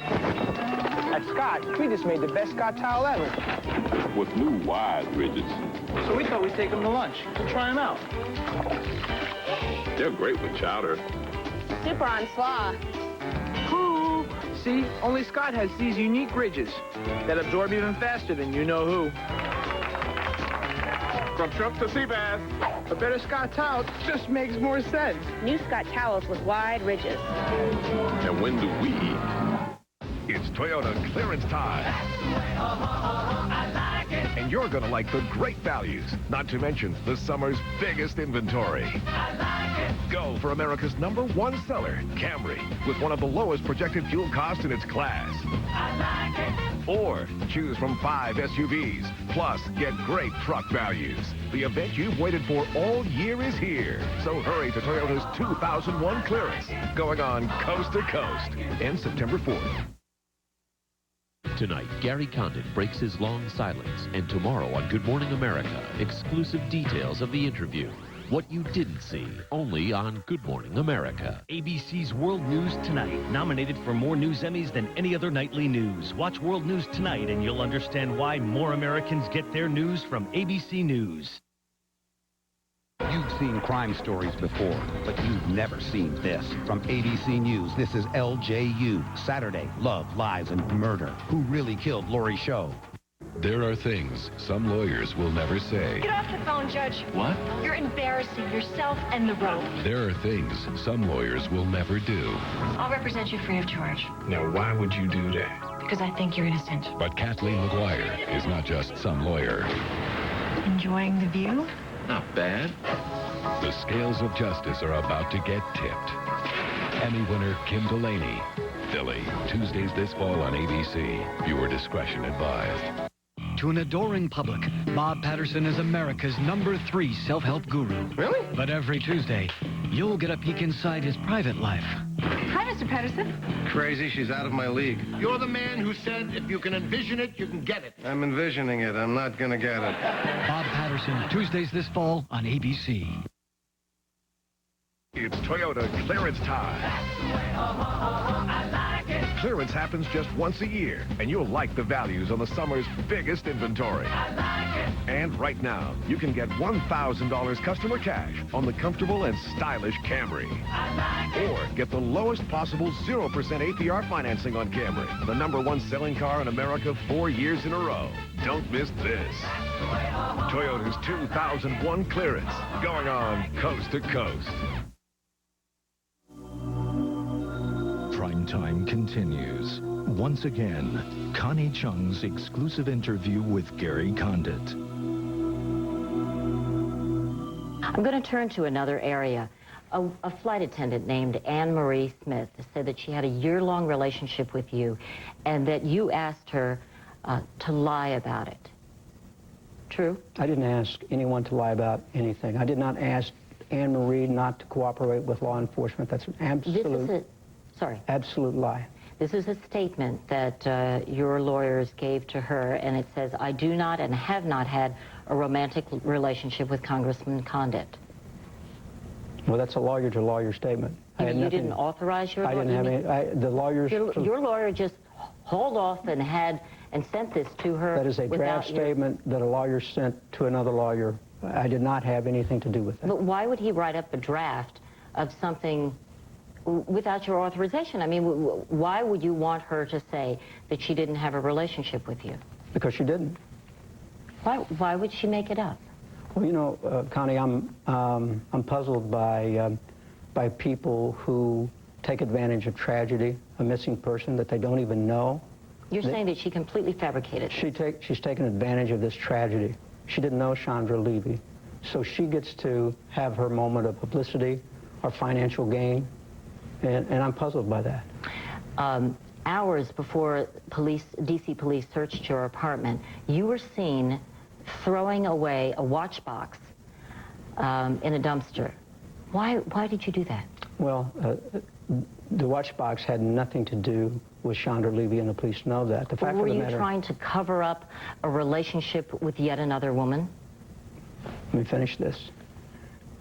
At Scott, we just made the best Scott towel ever. With new wide ridges. So we thought we'd take them to lunch to try them out. They're great with chowder. Super on slaw. Ooh. See, only Scott has these unique ridges that absorb even faster than you-know-who. From shrimp to sea bass, a better Scott towel just makes more sense. New Scott towels with wide ridges. And when do we eat? It's Toyota clearance time. And you're going to like the great values, not to mention the summer's biggest inventory. Go for America's #1 seller, Camry, with one of the lowest projected fuel costs in its class. Or choose from 5 SUVs, plus get great truck values. The event you've waited for all year is here. So hurry to Toyota's 2001 clearance, going on coast to coast, ends September 4th. Tonight, Gary Condit breaks his long silence, and tomorrow on Good Morning America, exclusive details of the interview. What you didn't see, only on Good Morning America. ABC's World News Tonight, nominated for more news Emmys than any other nightly news. Watch World News Tonight and you'll understand why more Americans get their news from ABC News. You've seen crime stories before, but you've never seen this. From ABC News, this is LJU. Saturday, Love, Lies, and Murder. Who really killed Lori Show? There are things some lawyers will never say. Get off the phone, Judge. What? You're embarrassing yourself and the road. There are things some lawyers will never do. I'll represent you free of charge. Now, why would you do that? Because I think you're innocent. But Kathleen McGuire is not just some lawyer. Enjoying the view? Not bad. The scales of justice are about to get tipped. Emmy winner Kim Delaney. Philly, Tuesdays this fall on ABC. Viewer discretion advised. to an adoring public, Bob Patterson is America's #3 self-help guru. Really? But every Tuesday, you'll get a peek inside his private life. Hi, Mr. Patterson. Crazy, she's out of my league. You're the man who said if you can envision it, you can get it. I'm envisioning it. I'm not gonna get it. Bob Patterson, Tuesdays this fall on ABC. It's Toyota clearance time. Clearance happens just once a year, and you'll like the values on the summer's biggest inventory. And right now, you can get $1,000 customer cash on the comfortable and stylish Camry. Or get the lowest possible 0% APR financing on Camry, the #1 selling car in America 4 years in a row. Don't miss this. Toyota's 2001 clearance, going on coast to coast. PrimeTime continues. Once again, Connie Chung's exclusive interview with Gary Condit. I'm going to turn to another area. A flight attendant named Anne Marie Smith said that she had a year-long relationship with you and that you asked her to lie about it. True? I didn't ask anyone to lie about anything. I did not ask Anne Marie not to cooperate with law enforcement. That's an absolute... absolute lie. This is a statement that your lawyers gave to her, and it says, I do not and have not had a romantic relationship with Congressman Condit. Well, that's a lawyer-to-lawyer statement. You didn't authorize your lawyer? I didn't have any... the lawyers... Your lawyer just hauled off and sent this to her. That is a draft statement that a lawyer sent to another lawyer. I did not have anything to do with that. But why would he write up a draft of something without your authorization? I mean, why would you want her to say that she didn't have a relationship with you? Because she didn't. Why would she make it up? Well, you know, Connie, I'm puzzled by people who take advantage of tragedy, a missing person that they don't even know. You're saying that she completely fabricated this. She's taken advantage of this tragedy. She didn't know Chandra Levy, so she gets to have her moment of publicity or financial gain. And I'm puzzled by that. Hours before D.C. police searched your apartment, you were seen throwing away a watch box in a dumpster. Why did you do that? Well, the watch box had nothing to do with Chandra Levy, and the police know that. The fact of the matter... Were you trying to cover up a relationship with yet another woman? Let me finish this.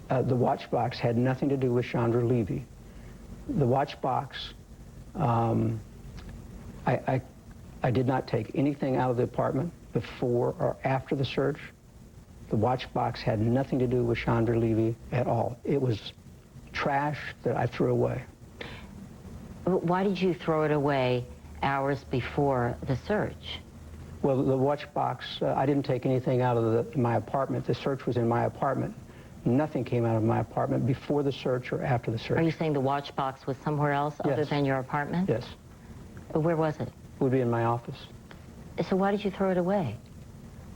The watch box had nothing to do with Chandra Levy. The watch box, I did not take anything out of the apartment before or after the search. The watch box had nothing to do with Chandra Levy at all. It was trash that I threw away. Why did you throw it away hours before the search? Well, the watch box, I didn't take anything out of my apartment. The search was in my apartment. Nothing came out of my apartment before the search or after the search. Are you saying the watch box was somewhere else other than your apartment? Yes. Where was it? It would be in my office. So why did you throw it away?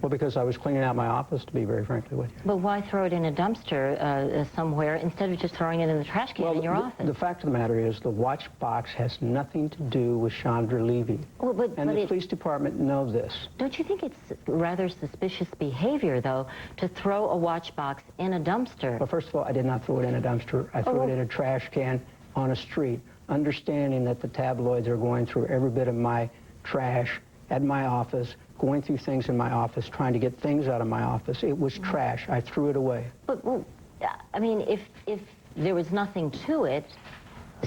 Well, because I was cleaning out my office, to be very frankly with you. But why throw it in a dumpster somewhere instead of just throwing it in the trash can in your office? The fact of the matter is the watch box has nothing to do with Chandra Levy. Well, and the police department know this. Don't you think it's rather suspicious behavior, though, to throw a watch box in a dumpster? Well, first of all, I did not throw it in a dumpster. I threw it in a trash can on a street, understanding that the tabloids are going through every bit of my trash at my office, going through things in my office, trying to get things out of my office. It was trash. I threw it away. But, well, I mean, if there was nothing to it,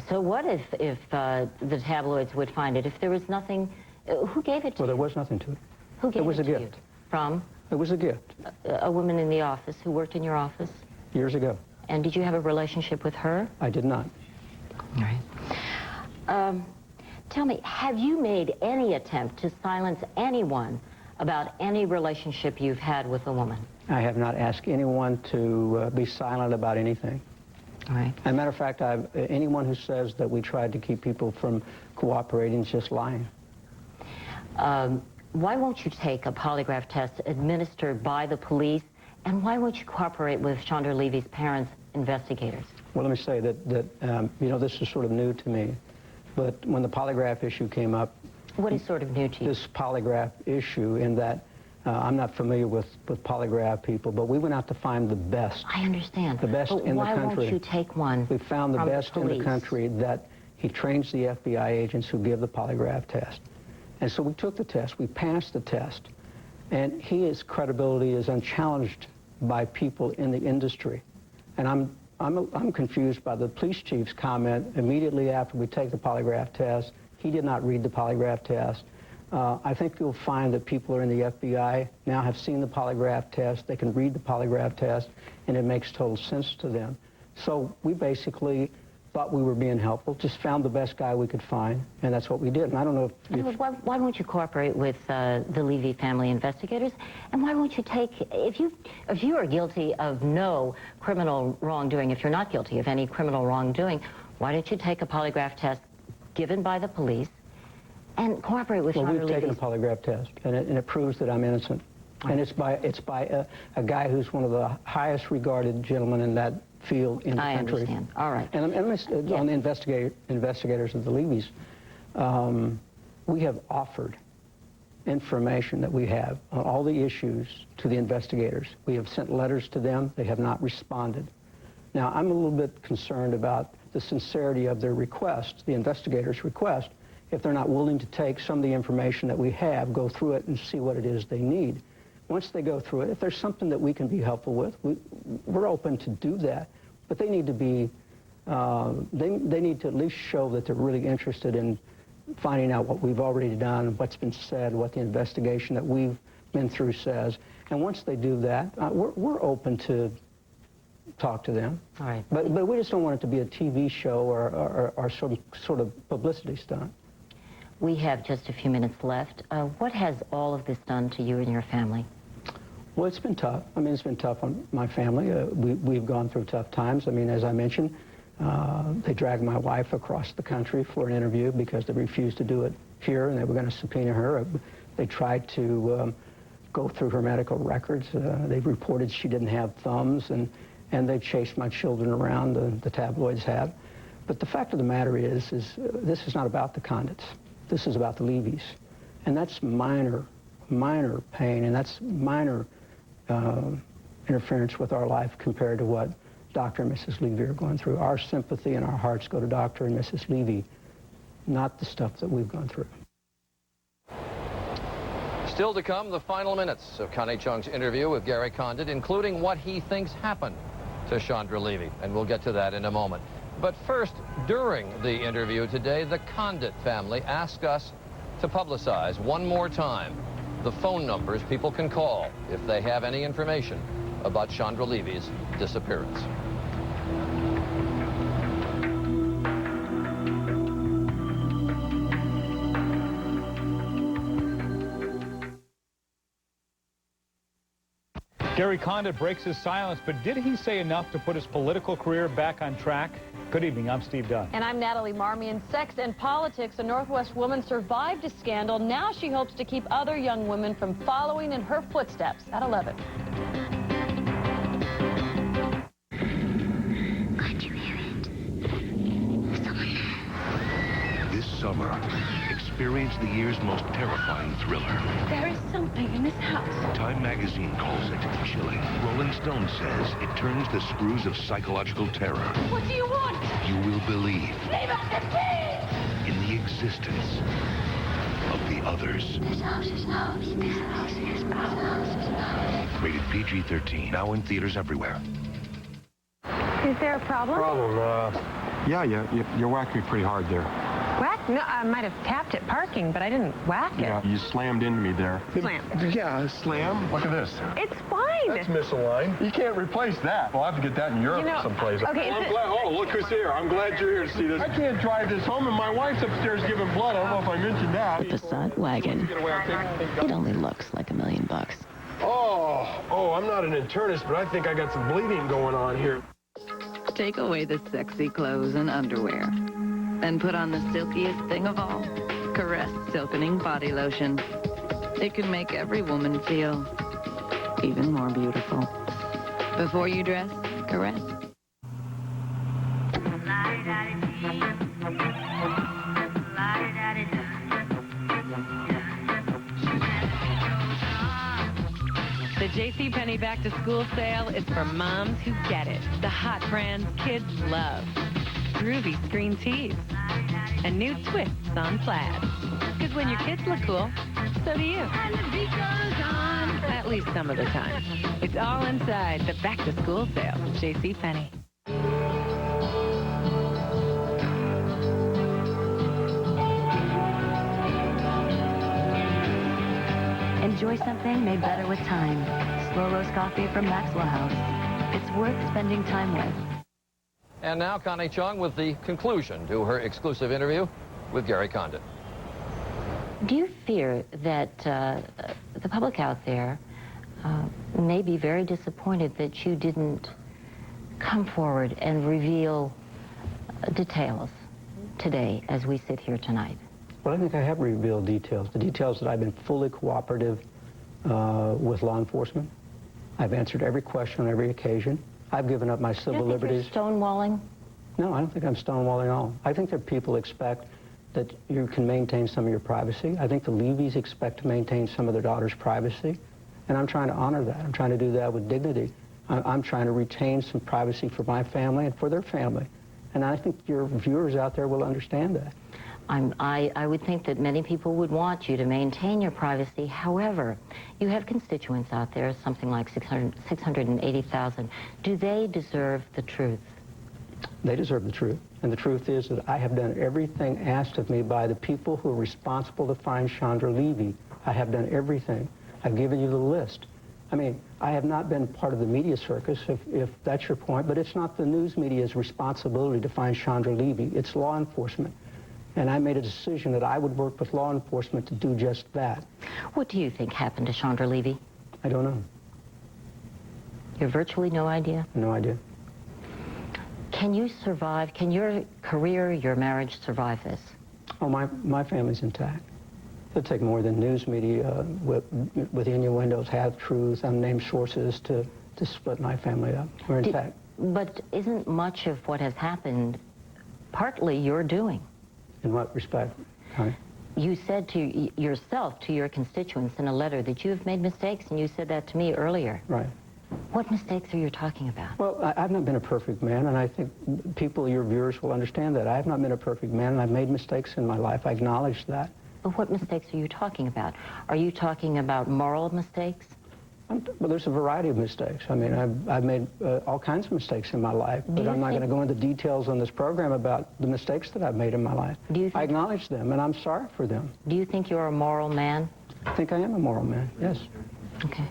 so what if the tabloids would find it? If there was nothing, who gave it to you? Well, there was nothing to it. Who gave it to you? It was a gift. From? It was a gift. A woman in the office who worked in your office? Years ago. And did you have a relationship with her? I did not. All right. Tell me, have you made any attempt to silence anyone about any relationship you've had with a woman? I have not asked anyone to be silent about anything. All right. As a matter of fact, anyone who says that we tried to keep people from cooperating is just lying. Why won't you take a polygraph test administered by the police, and why won't you cooperate with Chandra Levy's parents' investigators? Well, let me say that you know, this is sort of new to me. But when the polygraph issue came up... What is sort of new to you? This polygraph issue in that I'm not familiar with polygraph people, but we went out to find the best. I understand. The best in the country. Why won't you take one? We found the best in the country that he trains the FBI agents who give the polygraph test. And so we took the test, we passed the test, and his credibility is unchallenged by people in the industry. And I'm confused by the police chief's comment immediately after we take the polygraph test. He did not read the polygraph test. I think you'll find that people in the FBI now have seen the polygraph test, they can read the polygraph test, and it makes total sense to them. So we basically thought we were being helpful, just found the best guy we could find, and that's what we did. And I don't know if... Why won't you cooperate with the Levy family investigators? And why won't you take... If you are guilty of no criminal wrongdoing, if you're not guilty of any criminal wrongdoing, why don't you take a polygraph test given by the police and cooperate with Chandra Levy? We've taken a polygraph test, and it proves that I'm innocent. Oh. And it's by a guy who's one of the highest regarded gentlemen in that field in the country. I understand. All right. And on the investigators of the Levys, we have offered information that we have on all the issues to the investigators. We have sent letters to them. They have not responded. Now, I'm a little bit concerned about the sincerity of their request, the investigators' request, if they're not willing to take some of the information that we have, go through it, and see what it is they need. Once they go through it, if there's something that we can be helpful with, we're open to do that. But they need to be, they need to at least show that they're really interested in finding out what we've already done, what's been said, what the investigation that we've been through says. And once they do that, we're open to talk to them. All right. But we just don't want it to be a TV show or some sort of publicity stunt. We have just a few minutes left. What has all of this done to you and your family? Well, it's been tough. I mean, it's been tough on my family. We've gone through tough times. I mean, as I mentioned, they dragged my wife across the country for an interview because they refused to do it here, and they were going to subpoena her. They tried to go through her medical records. They reported she didn't have thumbs, and they chased my children around, the tabloids have. But the fact of the matter is this is not about the Condits. This is about the Levys. And that's minor pain, and that's minor interference with our life compared to what Dr. and Mrs. Levy are going through. Our sympathy and our hearts go to Dr. and Mrs. Levy, not the stuff that we've gone through. Still to come, the final minutes of Connie Chung's interview with Gary Condit, including what he thinks happened to Chandra Levy, and we'll get to that in a moment. But first, during the interview today, the Condit family asked us to publicize one more time the phone numbers people can call if they have any information about Chandra Levy's disappearance. Gary Condit breaks his silence, but did he say enough to put his political career back on track? Good evening, I'm Steve Dunn. And I'm Natalie Marmion. Sex and politics, a Northwest woman survived a scandal. Now she hopes to keep other young women from following in her footsteps at 11. Can't you hear it? Someone. This summer, experience the year's most terrifying thriller. There is something in this house. Time magazine calls it chilling. Rolling Stone says it turns the screws of psychological terror. What do you want? You will believe Leave us in peace! in the existence of the others. This house is ours. This house is ours. Rated PG-13. Now in theaters everywhere. Is there a problem? Yeah, you whacked me pretty hard there. Whack? No, I might have tapped at parking, but I didn't whack it. Yeah, you slammed into me there. Slam. Yeah, slam. Look at this. It's fine. That's misaligned. You can't replace that. We'll have to get that in Europe someplace. Okay, I'm glad. Oh, look who's here. I'm glad you're here to see this. I can't drive this home, and my wife's upstairs giving blood. I don't know if I mentioned that. The Passat wagon. It only looks like $1 million. Oh, I'm not an internist, but I think I got some bleeding going on here. Take away the sexy clothes and underwear, and put on the silkiest thing of all, Caress Silkening Body Lotion. It can make every woman feel even more beautiful. Before you dress, caress. JCPenney Back to School sale is for moms who get it. The hot brands kids love. Groovy screen tees. And new twists on plaid. Because when your kids look cool, so do you. And the beat goes on. At least some of the time. It's all inside the Back to School sale at JCPenney. Enjoy something made better with time. Slow roast coffee from Maxwell House. It's worth spending time with. And now Connie Chung with the conclusion to her exclusive interview with Gary Condit. Do you fear that the public out there may be very disappointed that you didn't come forward and reveal details today as we sit here tonight? Well, I think I have revealed details. The details that I've been fully cooperative with law enforcement. I've answered every question on every occasion. I've given up my civil liberties. You're stonewalling? No, I don't think I'm stonewalling at all. I think that people expect that you can maintain some of your privacy. I think the Levys expect to maintain some of their daughter's privacy, and I'm trying to honor that. I'm trying to do that with dignity. I'm trying to retain some privacy for my family and for their family, and I think your viewers out there will understand that. I would think that many people would want you to maintain your privacy. However, you have constituents out there, something like 680,000. Do they deserve the truth? They deserve the truth. And the truth is that I have done everything asked of me by the people who are responsible to find Chandra Levy. I have done everything. I've given you the list. I mean, I have not been part of the media circus, if that's your point, but it's not the news media's responsibility to find Chandra Levy. It's law enforcement. And I made a decision that I would work with law enforcement to do just that. What do you think happened to Chandra Levy? I don't know. You have virtually no idea? No idea. Can you survive? Can your career, your marriage survive this? Oh, my family's intact. It'll take more than news media with innuendos, half-truths, unnamed sources to split my family up. We're intact. But isn't much of what has happened partly your doing? In what respect, Connie? You said to yourself, to your constituents in a letter, that you have made mistakes, and you said that to me earlier. Right. What mistakes are you talking about? Well, I've not been a perfect man, and I think people, your viewers, will understand that. I have not been a perfect man, and I've made mistakes in my life. I acknowledge that. But what mistakes are you talking about? Are you talking about moral mistakes? Well, there's a variety of mistakes. I mean, I've made all kinds of mistakes in my life, but I'm not going to go into details on this program about the mistakes that I've made in my life. I acknowledge them, and I'm sorry for them. Do you think you're a moral man? I think I am a moral man, yes. Okay.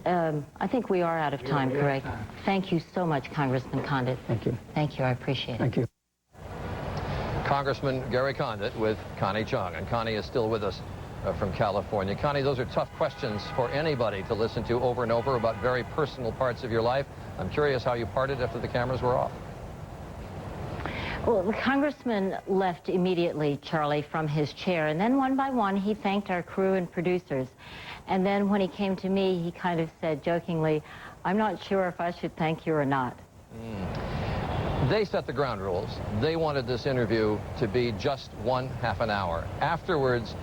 I think we are out of time, correct? Thank you so much, Congressman Condit. Thank you. Thank you, I appreciate it. Thank you. Congressman Gary Condit with Connie Chung, and Connie is still with us from California. Connie, those are tough questions for anybody to listen to over and over about very personal parts of your life. I'm curious how you parted after the cameras were off. Well, the congressman left immediately, Charlie, from his chair, and then one by one he thanked our crew and producers. And then when he came to me, he kind of said jokingly, I'm not sure if I should thank you or not. They set the ground rules. They wanted this interview to be just half an hour. Afterwards,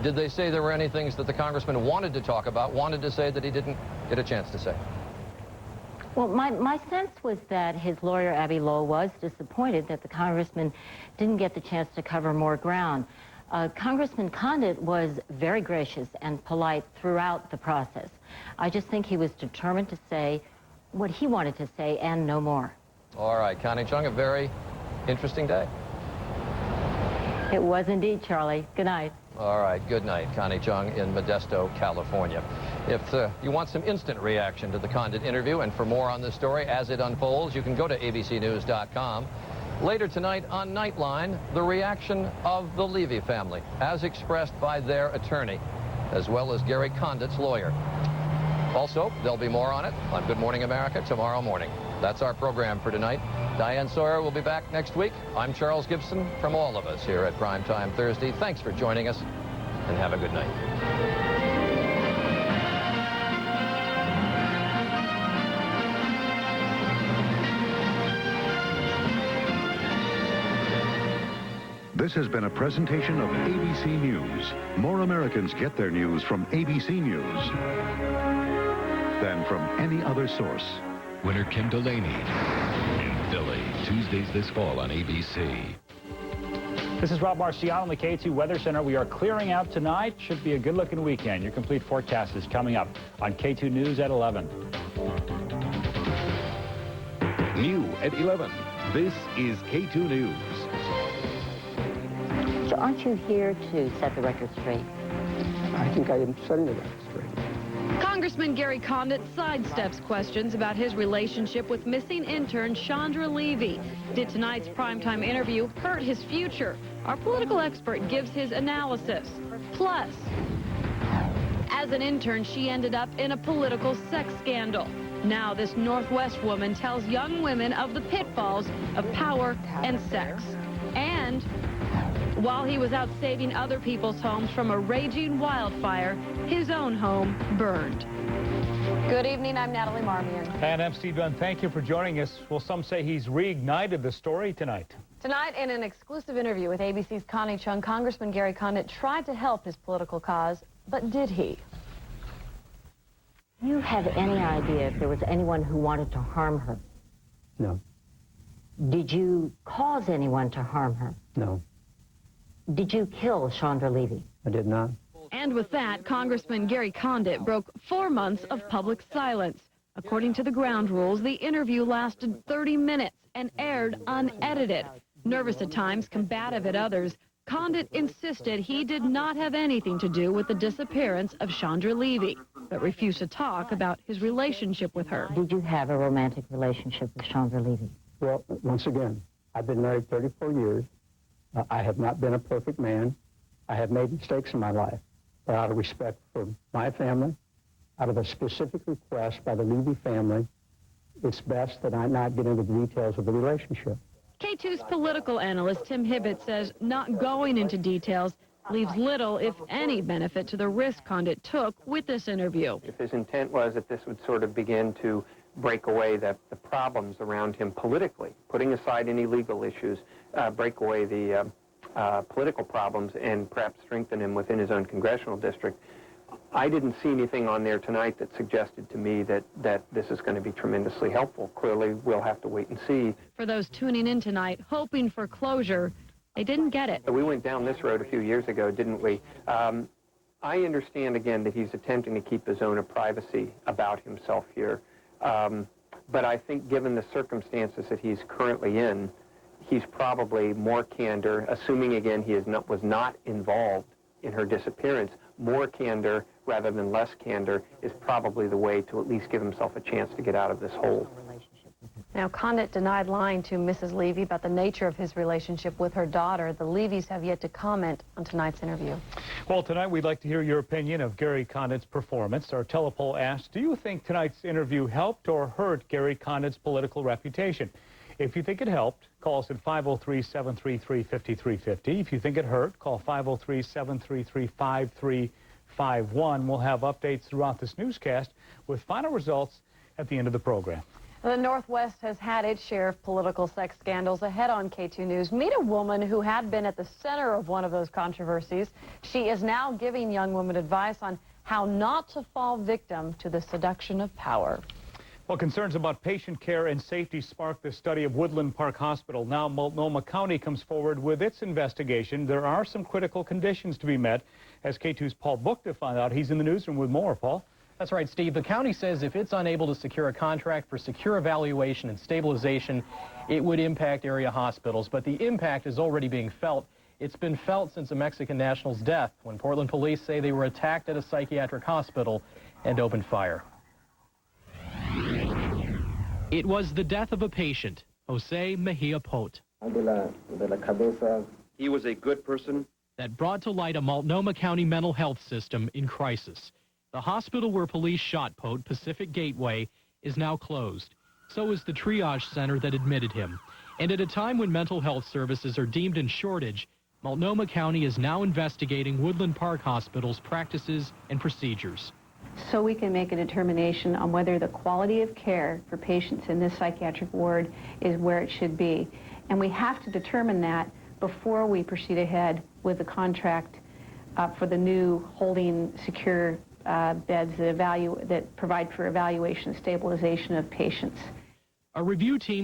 did they say there were any things that the congressman wanted to talk about, wanted to say that he didn't get a chance to say? Well, my sense was that his lawyer, Abby Lowell, was disappointed that the congressman didn't get the chance to cover more ground. Congressman Condit was very gracious and polite throughout the process. I just think he was determined to say what he wanted to say and no more. All right, Connie Chung, a very interesting day. It was indeed, Charlie. Good night. All right, good night. Connie Chung in Modesto, California. If you want some instant reaction to the Condit interview and for more on this story as it unfolds, you can go to abcnews.com. Later tonight on Nightline, the reaction of the Levy family, as expressed by their attorney, as well as Gary Condit's lawyer. Also, there'll be more on it on Good Morning America tomorrow morning. That's our program for tonight. Diane Sawyer will be back next week. I'm Charles Gibson from all of us here at Primetime Thursday. Thanks for joining us, and have a good night. This has been a presentation of ABC News. More Americans get their news from ABC News than from any other source. Winner Kim Delaney in Philly, Tuesdays this fall on ABC. This is Rob Marciano on the K2 Weather Center. We are clearing out tonight. Should be a good-looking weekend. Your complete forecast is coming up on K2 News at 11. New at 11. This is K2 News. So aren't you here to set the record straight? I think I am setting the record straight. Congressman Gary Condit sidesteps questions about his relationship with missing intern Chandra Levy. Did tonight's primetime interview hurt his future? Our political expert gives his analysis. Plus, as an intern, she ended up in a political sex scandal. Now this Northwest woman tells young women of the pitfalls of power and sex. And while he was out saving other people's homes from a raging wildfire, his own home burned. Good evening, I'm Natalie Marmion. And I'm Steve Dunn. Thank you for joining us. Well, some say he's reignited the story tonight. Tonight, in an exclusive interview with ABC's Connie Chung, Congressman Gary Condit tried to help his political cause, but did he? Do you have any idea if there was anyone who wanted to harm her? No. Did you cause anyone to harm her? No. Did you kill Chandra Levy? I did not. And with that, Congressman Gary Condit broke 4 months of public silence. According to the ground rules, the interview lasted 30 minutes and aired unedited. Nervous at times, combative at others, Condit insisted he did not have anything to do with the disappearance of Chandra Levy, but refused to talk about his relationship with her. Did you have a romantic relationship with Chandra Levy? Well, once again, I've been married 34 years. I have not been a perfect man. I have made mistakes in my life. But out of respect for my family, out of a specific request by the Levy family, it's best that I not get into the details of the relationship. K2's political analyst Tim Hibbett says not going into details leaves little, if any, benefit to the risk Condit took with this interview. If his intent was that this would sort of begin to break away the problems around him politically, putting aside any legal issues, break away the political problems and perhaps strengthen him within his own congressional district, I didn't see anything on there tonight that suggested to me that this is going to be tremendously helpful. Clearly, we'll have to wait and see. For those tuning in tonight, hoping for closure, they didn't get it. We went down this road a few years ago, didn't we? I understand, again, that he's attempting to keep a zone of privacy about himself here. But I think given the circumstances that he's currently in, he's probably more candor, assuming, again, he was not involved in her disappearance. More candor rather than less candor is probably the way to at least give himself a chance to get out of this hole. Now, Condit denied lying to Mrs. Levy about the nature of his relationship with her daughter. The Levys have yet to comment on tonight's interview. Well, tonight we'd like to hear your opinion of Gary Condit's performance. Our telepoll asks, do you think tonight's interview helped or hurt Gary Condit's political reputation? If you think it helped, call us at 503-733-5350. If you think it hurt, call 503-733-5351. We'll have updates throughout this newscast with final results at the end of the program. The Northwest has had its share of political sex scandals. Ahead on K2 News, meet a woman who had been at the center of one of those controversies. She is now giving young women advice on how not to fall victim to the seduction of power. Well, concerns about patient care and safety sparked the study of Woodland Park Hospital. Now Multnomah County comes forward with its investigation. There are some critical conditions to be met. As K2's Paul Bookta found out, he's in the newsroom with more. Paul? That's right, Steve. The county says if it's unable to secure a contract for secure evaluation and stabilization, it would impact area hospitals. But the impact is already being felt. It's been felt since a Mexican national's death, when Portland police say they were attacked at a psychiatric hospital and opened fire. It was the death of a patient, Jose Mejia Pot. He was a good person. That brought to light a Multnomah County mental health system in crisis. The hospital where police shot Pot, Pacific Gateway, is now closed. So is the triage center that admitted him. And at a time when mental health services are deemed in shortage, Multnomah County is now investigating Woodland Park Hospital's practices and procedures. So we can make a determination on whether the quality of care for patients in this psychiatric ward is where it should be. And we have to determine that before we proceed ahead with the contract for the new holding secure beds that provide for evaluation and stabilization of patients. A review team